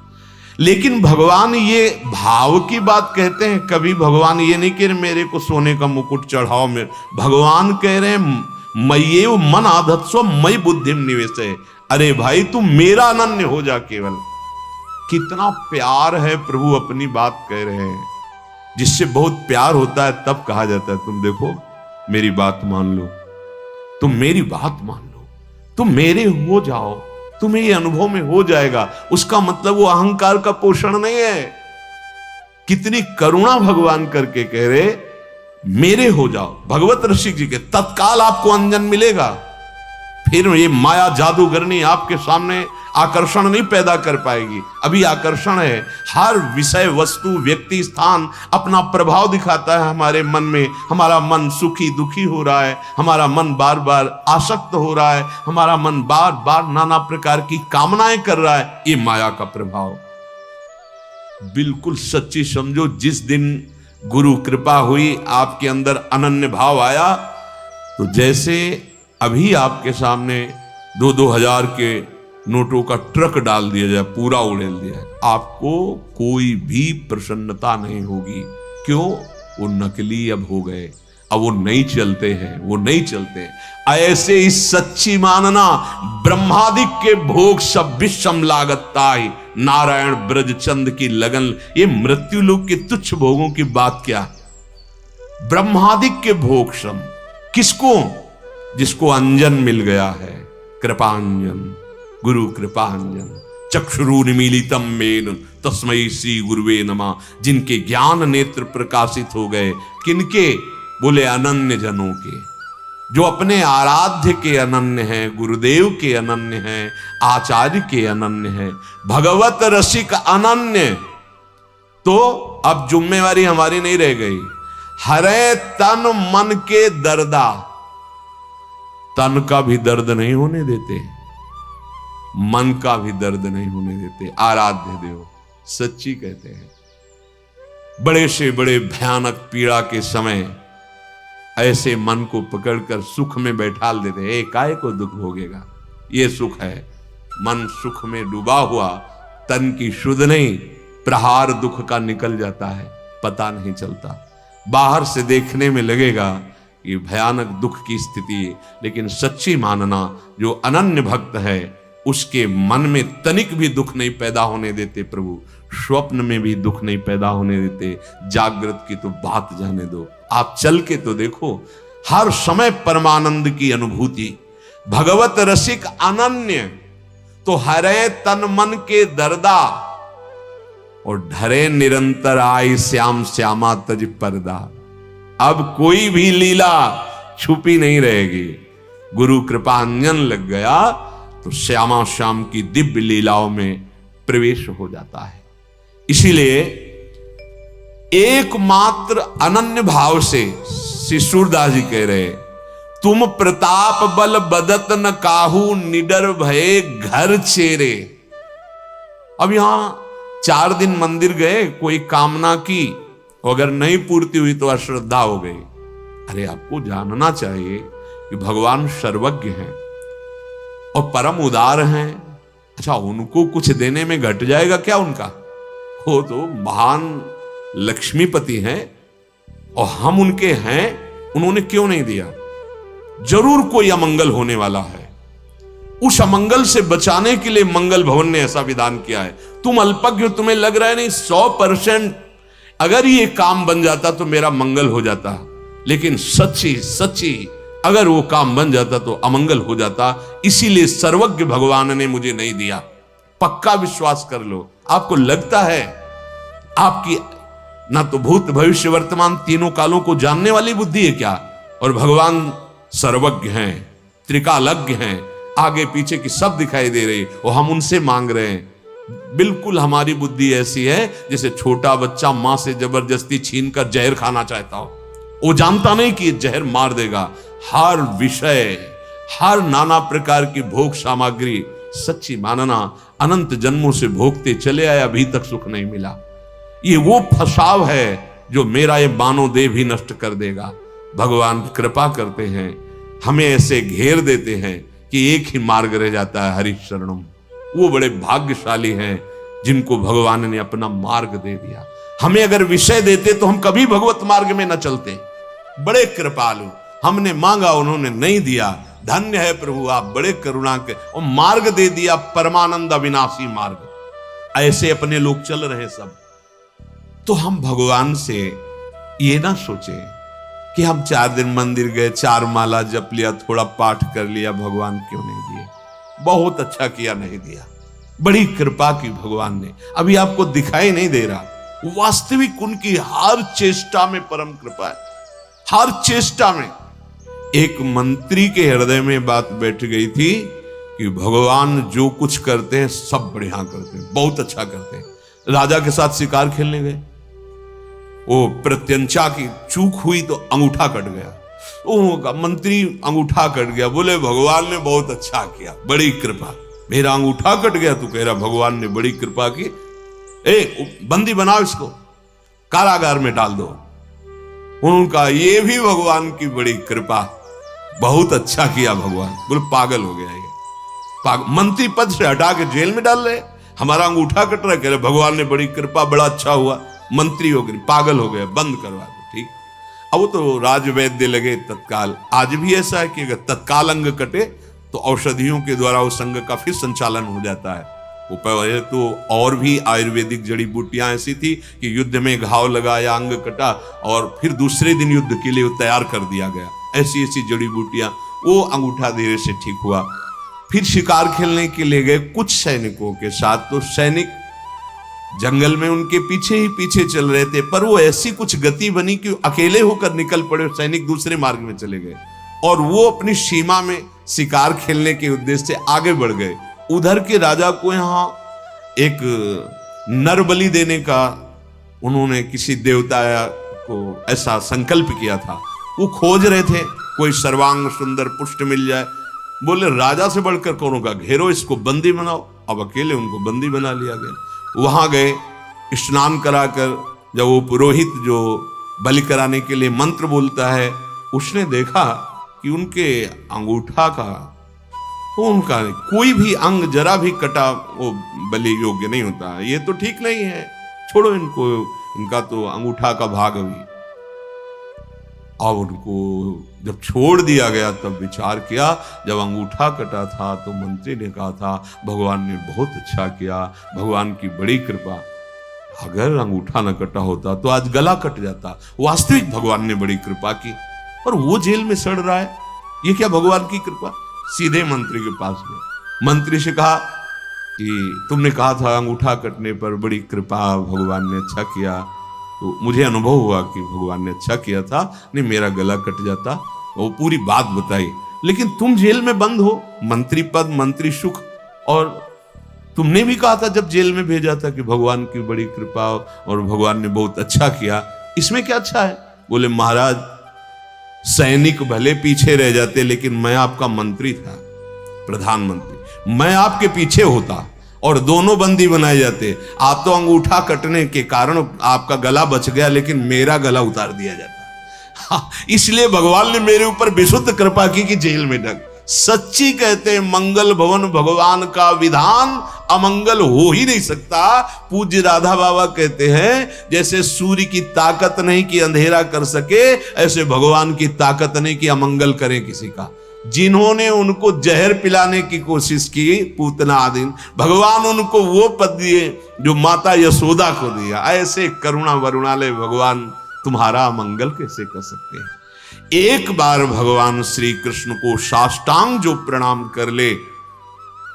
लेकिन भगवान ये भाव की बात कहते हैं। कभी भगवान ये नहीं कह रहे मेरे को सोने का मुकुट चढ़ाओ। में भगवान कह रहे हैं मय्येव मन आधत्स्व मयि बुद्धिम निवेशय। अरे भाई, तू मेरा अनन्य हो जा केवल। कितना प्यार है प्रभु अपनी बात कह रहे हैं। जिससे बहुत प्यार होता है तब कहा जाता है तुम देखो मेरी बात मान लो, तुम मेरी बात मान लो, तुम मेरे हो जाओ, तुम्हें ये अनुभव में हो जाएगा। उसका मतलब वो अहंकार का पोषण नहीं है। कितनी करुणा भगवान करके कह रहे मेरे हो जाओ। भगवत ऋषि जी के तत्काल आपको अंजन मिलेगा। फिर ये माया जादूगरनी आपके सामने आकर्षण नहीं पैदा कर पाएगी। अभी आकर्षण है, हर विषय वस्तु व्यक्ति स्थान अपना प्रभाव दिखाता है हमारे मन में। हमारा मन सुखी दुखी हो रहा है, हमारा मन बार बार आसक्त हो रहा है, हमारा मन बार बार नाना प्रकार की कामनाएं कर रहा है। ये माया का प्रभाव बिल्कुल सच्ची समझो। जिस दिन गुरु कृपा हुई, आपके अंदर अनन्य भाव आया, तो जैसे अभी आपके सामने 2-2 हजार के नोटों का ट्रक डाल दिया जाए, पूरा उड़ेल दिया है, आपको कोई भी प्रसन्नता नहीं होगी। क्यों? वो नकली अब हो गए, अब वो नहीं चलते हैं, वो नहीं चलते। ऐसे ही सच्ची मानना, ब्रह्मादिक के भोग सब विषम लागता ही, नारायण ब्रज चंद की लगन। ये मृत्यु लोक के तुच्छ भोगों की बात क्या? ब्रह्मादिक के भोग सम किसको? जिसको अंजन मिल गया है, कृपांजन, गुरु कृपांजन। चक्षुरुन्मीलितम मेन तस्मै श्री गुरुवे नमः। जिनके ज्ञान नेत्र प्रकाशित हो गए। किनके? बोले अनन्य जनों के, जो अपने आराध्य के अनन्य हैं, गुरुदेव के अनन्य हैं, आचार्य के अनन्य हैं, भगवत रसिक अनन्य। तो अब जिम्मेवारी हमारी नहीं रह गई। हरे तन मन के दर्दा, तन का भी दर्द नहीं होने देते, मन का भी दर्द नहीं होने देते। आराध्य देव सच्ची कहते हैं। बड़े से बड़े भयानक पीड़ा के समय ऐसे मन को पकड़कर सुख में बैठाल देते हैं। काहे को दुख भोगेगा, ये सुख है। मन सुख में डूबा हुआ, तन की शुद्ध नहीं, प्रहार दुख का निकल जाता है, पता नहीं चलता। बाहर से देखने में लगेगा ये भयानक दुख की स्थिति है, लेकिन सच्ची मानना जो अनन्य भक्त है उसके मन में तनिक भी दुख नहीं पैदा होने देते प्रभु, स्वप्न में भी दुख नहीं पैदा होने देते, जागृत की तो बात जाने दो। आप चल के तो देखो, हर समय परमानंद की अनुभूति, भगवत रसिक अनन्य, तो हरे तन मन के दर्दा, और ढरे निरंतर आई श्याम श्यामा तज पर्दा। अब कोई भी लीला छुपी नहीं रहेगी। गुरु कृपा अंजन लग गया तो श्यामा श्याम की दिव्य लीलाओं में प्रवेश हो जाता है। इसीलिए एकमात्र अनन्य भाव से श्री सूरदास जी कह रहे, तुम प्रताप बल बदत न काहू, निडर भये घर चेरे। अब यहां 4 दिन मंदिर गए, कोई कामना की, अगर नहीं पूर्ति हुई तो अश्रद्धा हो गई। अरे आपको जानना चाहिए कि भगवान सर्वज्ञ हैं और परम उदार हैं। अच्छा, उनको कुछ देने में घट जाएगा क्या उनका? वो तो महान लक्ष्मीपति हैं और हम उनके हैं, उन्होंने क्यों नहीं दिया? जरूर कोई अमंगल होने वाला है। उस अमंगल से बचाने के लिए मंगल भवन ने ऐसा विधान किया है। तुम अल्पज्ञ, तुम्हें लग रहा है नहीं, 100% अगर ये काम बन जाता तो मेरा मंगल हो जाता, लेकिन सच्ची सच्ची अगर वो काम बन जाता तो अमंगल हो जाता। इसीलिए सर्वज्ञ भगवान ने मुझे नहीं दिया। पक्का विश्वास कर लो। आपको लगता है आपकी ना तो भूत भविष्य वर्तमान तीनों कालों को जानने वाली बुद्धि है क्या? और भगवान सर्वज्ञ हैं, त्रिकालज्ञ हैं, आगे पीछे की सब दिखाई दे रही और हम उनसे मांग रहे हैं। बिल्कुल हमारी बुद्धि ऐसी है जैसे छोटा बच्चा मां से जबरदस्ती छीन कर जहर खाना चाहता हो। वो जानता नहीं कि जहर मार देगा। हर विषय, हर नाना प्रकार की भोग सामग्री सच्ची मानना, अनंत जन्मों से भोगते चले आए, अभी तक सुख नहीं मिला। ये वो फसाव है जो मेरा ये मानव देह भी नष्ट कर देगा। भगवान कृपा करते हैं, हमें ऐसे घेर देते हैं कि एक ही मार्ग रह जाता है, हरि शरणम। वो बड़े भाग्यशाली हैं जिनको भगवान ने अपना मार्ग दे दिया। हमें अगर विषय देते तो हम कभी भगवत मार्ग में न चलते। बड़े कृपालु, हमने मांगा उन्होंने नहीं दिया। धन्य है प्रभु, आप बड़े करुणा के, और मार्ग दे दिया, परमानंद अविनाशी मार्ग। ऐसे अपने लोग चल रहे सब। तो हम भगवान से ये ना सोचे कि हम 4 दिन मंदिर गए, 4 माला जप लिया, थोड़ा पाठ कर लिया, भगवान क्यों नहीं दिए? बहुत अच्छा किया, नहीं दिया। बड़ी कृपा की भगवान ने। अभी आपको दिखाई नहीं दे रहा, वास्तविक उनकी हर चेष्टा में परम कृपा है। हर चेष्टा में। एक मंत्री के हृदय में बात बैठ गई थी कि भगवान जो कुछ करते हैं सब बढ़िया करते हैं, बहुत अच्छा करते हैं। राजा के साथ शिकार खेलने गए, वो प्रत्यंचा की चूक हुई तो अंगूठा कट गया। वो मंत्री अंगूठा कट गया, बोले भगवान ने बहुत अच्छा किया, बड़ी कृपा। मेरा अंगूठा कट गया, तू कह रहा भगवान ने बड़ी कृपा की। बंदी बनाओ, इसको कारागार में डाल दो। उनका ये भी भगवान की बड़ी कृपा, बहुत अच्छा किया भगवान। बोले पागल हो गया ये, मंत्री पद से हटा के जेल में डाल रहे, हमारा अंगूठा कट रहा, कह रहे भगवान ने बड़ी कृपा, बड़ा अच्छा हुआ, मंत्री हो गए, पागल हो गए, बंद करवा दो। ठीक, अब वो तो राजवैद्य लगे तत्काल। आज भी ऐसा है कि अगर तत्काल अंग कटे तो औषधियों के द्वारा उस अंग का फिर संचालन हो जाता है। वो पहले तो और भी आयुर्वेदिक जड़ी बूटियां ऐसी थी कि युद्ध में घाव लगा या अंग कटा और फिर दूसरे दिन युद्ध के लिए तैयार कर दिया गया। ऐसी ऐसी जड़ी बूटियां, वो अंगूठा धीरे से ठीक हुआ। फिर शिकार खेलने के लिए गए कुछ सैनिकों के साथ, तो सैनिक जंगल में उनके पीछे ही पीछे चल रहे थे, पर वो ऐसी कुछ गति बनी कि अकेले होकर निकल पड़े, सैनिक दूसरे मार्ग में चले गए और वो अपनी सीमा में शिकार खेलने के उद्देश्य से आगे बढ़ गए। उधर के राजा को यहाँ एक नर बलि देने का उन्होंने किसी देवता को ऐसा संकल्प किया था। वो खोज रहे थे कोई सर्वांग सुंदर पुष्ट मिल जाए। बोले राजा से बढ़कर कौन होगा, घेरो इसको, बंदी बनाओ। अब अकेले उनको बंदी बना लिया गया। वहां गए, स्नान कराकर जब वो पुरोहित जो बलि कराने के लिए मंत्र बोलता है, उसने देखा कि उनके अंगूठा का, उनका कोई भी अंग जरा भी कटा वो बलि योग्य नहीं होता। ये तो ठीक नहीं है, छोड़ो इनको, इनका तो अंगूठा का भाग हुई। और उनको जब छोड़ दिया गया तब विचार किया, जब अंगूठा कटा था तो मंत्री ने कहा था भगवान ने बहुत अच्छा किया, भगवान की बड़ी कृपा। अगर अंगूठा न कटा होता तो आज गला कट जाता। वास्तविक भगवान ने बड़ी कृपा की, पर वो जेल में सड़ रहा है, ये क्या भगवान की कृपा। सीधे मंत्री के पास गए, मंत्री से कहा कि तुमने कहा था अंगूठा कटने पर बड़ी कृपा, भगवान ने अच्छा किया, तो मुझे अनुभव हुआ कि भगवान ने अच्छा किया था, नहीं मेरा गला कट जाता। वो पूरी बात बताई, लेकिन तुम जेल में बंद हो, मंत्री पद, मंत्री सुख, और तुमने भी कहा था जब जेल में भेजा था कि भगवान की बड़ी कृपा और भगवान ने बहुत अच्छा किया, इसमें क्या अच्छा है। बोले महाराज सैनिक भले पीछे रह जाते, लेकिन मैं आपका मंत्री था, प्रधानमंत्री, मैं आपके पीछे होता और दोनों बंदी बनाए जाते। आप तो अंगूठा कटने के कारण आपका गला बच गया, लेकिन मेरा गला उतार दिया जाता। हाँ, इसलिए भगवान ने मेरे ऊपर विशुद्ध कृपा की कि जेल में ढक। सच्ची कहते हैं मंगल भवन भगवान का विधान, अमंगल हो ही नहीं सकता। पूज्य राधा बाबा कहते हैं जैसे सूर्य की ताकत नहीं कि अंधेरा कर सके, ऐसे भगवान की ताकत नहीं कि अमंगल करे किसी का। जिन्होंने उनको जहर पिलाने की कोशिश की, पूतना आदि, भगवान उनको वो पद दिए जो माता यशोदा को दिया। ऐसे करुणा वरुणालय भगवान तुम्हारा अमंगल कैसे कर सकते हैं। एक बार भगवान श्री कृष्ण को साष्टांग जो प्रणाम कर ले,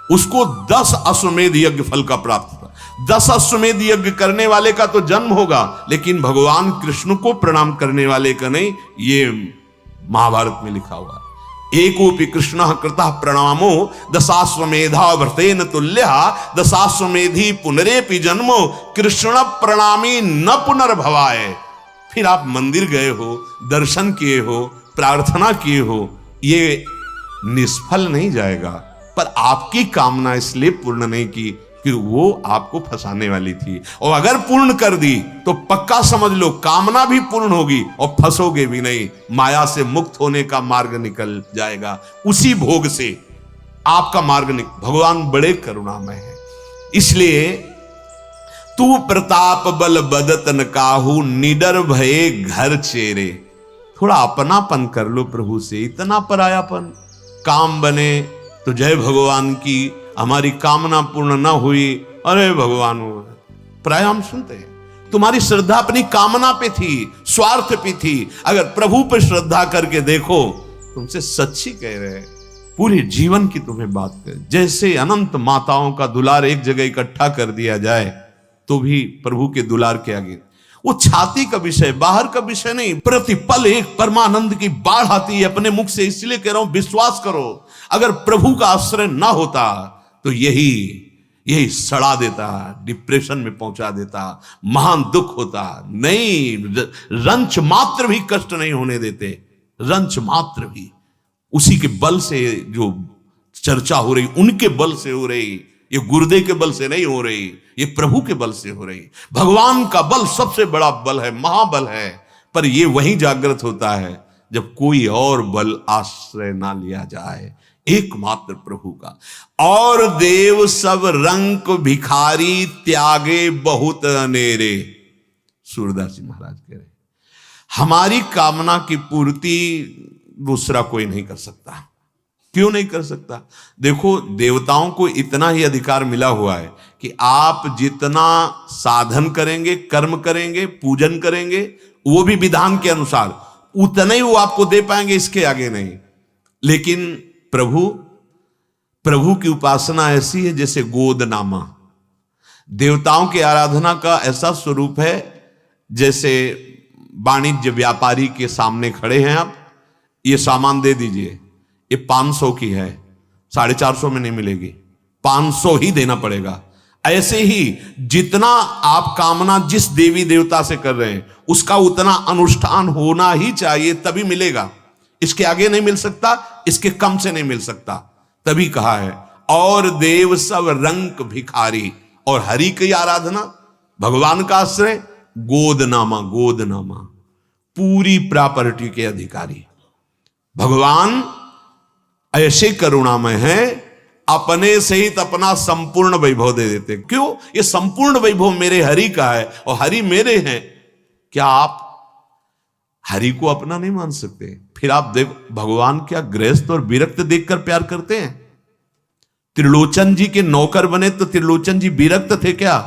उसको 10 अश्वमेध यज्ञ फल का प्राप्त होता। 10 अश्वमेध यज्ञ करने वाले का तो जन्म होगा, लेकिन भगवान कृष्ण को प्रणाम करने वाले का नहीं। ये महाभारत में लिखा हुआ। एकोपि कृष्ण कृतः प्रणामो दशाश्वमेधा व्रतेन तुल्यः दशाश्वमेधी पुनरेपि जन्मो कृष्ण प्रणामी न पुनर्भवाय। फिर आप मंदिर गए हो, दर्शन किए हो, प्रार्थना किए हो, ये निष्फल नहीं जाएगा। पर आपकी कामना इसलिए पूर्ण नहीं की कि वो आपको फंसाने वाली थी, और अगर पूर्ण कर दी तो पक्का समझ लो कामना भी पूर्ण होगी और फंसोगे भी नहीं। माया से मुक्त होने का मार्ग निकल जाएगा, उसी भोग से आपका मार्ग भगवान बड़े करुणामय है। इसलिए तू प्रताप बल बदतन काहू निडर भये घर चेरे। थोड़ा अपनापन कर लो प्रभु से, इतना परायापन। काम बने तो जय भगवान की, हमारी कामना पूर्ण ना हुई, अरे भगवान। प्राय हम सुनते हैं तुम्हारी श्रद्धा अपनी कामना पे थी, स्वार्थ पे थी। अगर प्रभु पे श्रद्धा करके देखो, तुमसे सच्ची कह रहे हैं, पूरे जीवन की तुम्हें बात कर। जैसे अनंत माताओं का दुलार एक जगह इकट्ठा कर दिया जाए तो भी प्रभु के दुलार के आगे वो छाती का विषय, बाहर का विषय नहीं। प्रतिपल एक परमानंद की बाढ़ आती है अपने मुख से। इसलिए कह रहा हूं विश्वास करो, अगर प्रभु का आश्रय ना होता तो यही सड़ा देता, डिप्रेशन में पहुंचा देता, महान दुख होता। नहीं, रंच मात्र भी कष्ट नहीं होने देते, रंच मात्र भी। उसी के बल से जो चर्चा हो रही, उनके बल से हो रही, ये गुर्दे के बल से नहीं हो रही, ये प्रभु के बल से हो रही। भगवान का बल सबसे बड़ा बल है, महाबल है, पर ये वहीं जागृत होता है जब कोई और बल आश्रय ना लिया जाए, एकमात्र प्रभु का। और देव सब रंक भिखारी त्यागे बहुत अनेरे। सूरदास जी महाराज कह रहे हमारी कामना की पूर्ति दूसरा कोई नहीं कर सकता। क्यों नहीं कर सकता? देखो, देवताओं को इतना ही अधिकार मिला हुआ है कि आप जितना साधन करेंगे, कर्म करेंगे, पूजन करेंगे, वो भी विधान के अनुसार, उतना ही वो आपको दे पाएंगे, इसके आगे नहीं। लेकिन प्रभु की उपासना ऐसी है जैसे गोदनामा। देवताओं की आराधना का ऐसा स्वरूप है जैसे वाणिज्य व्यापारी के सामने खड़े हैं आप, ये सामान दे दीजिए, ये 500 की है, 450 में नहीं मिलेगी, 500 ही देना पड़ेगा। ऐसे ही जितना आप कामना जिस देवी देवता से कर रहे हैं, उसका उतना अनुष्ठान होना ही चाहिए, तभी मिलेगा। इसके आगे नहीं मिल सकता, इसके कम से नहीं मिल सकता। तभी कहा है और देव सब रंक भिखारी। और हरि की आराधना, भगवान का आश्रय, गोदनामा। गोदनामा पूरी प्रॉपर्टी के अधिकारी। भगवान ऐसे करुणामय है, अपने सहित अपना संपूर्ण वैभव दे देते। क्यों? ये संपूर्ण वैभव मेरे हरि का है और हरि मेरे हैं। क्या आप हरि को अपना नहीं मान सकते। फिर आप देव भगवान क्या गृहस्थ और विरक्त देखकर प्यार करते हैं? त्रिलोचन जी के नौकर बने तो त्रिलोचन जी विरक्त थे क्या?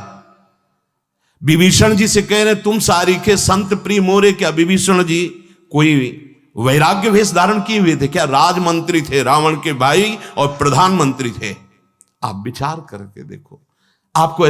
विभीषण जी से कह रहे तुम सारीखे संत प्रिय मोरे, क्या विभीषण जी कोई वैराग्य वेश धारण किए हुए थे क्या? राजमंत्री थे, रावण के भाई और प्रधानमंत्री थे। आप विचार करके देखो, आपको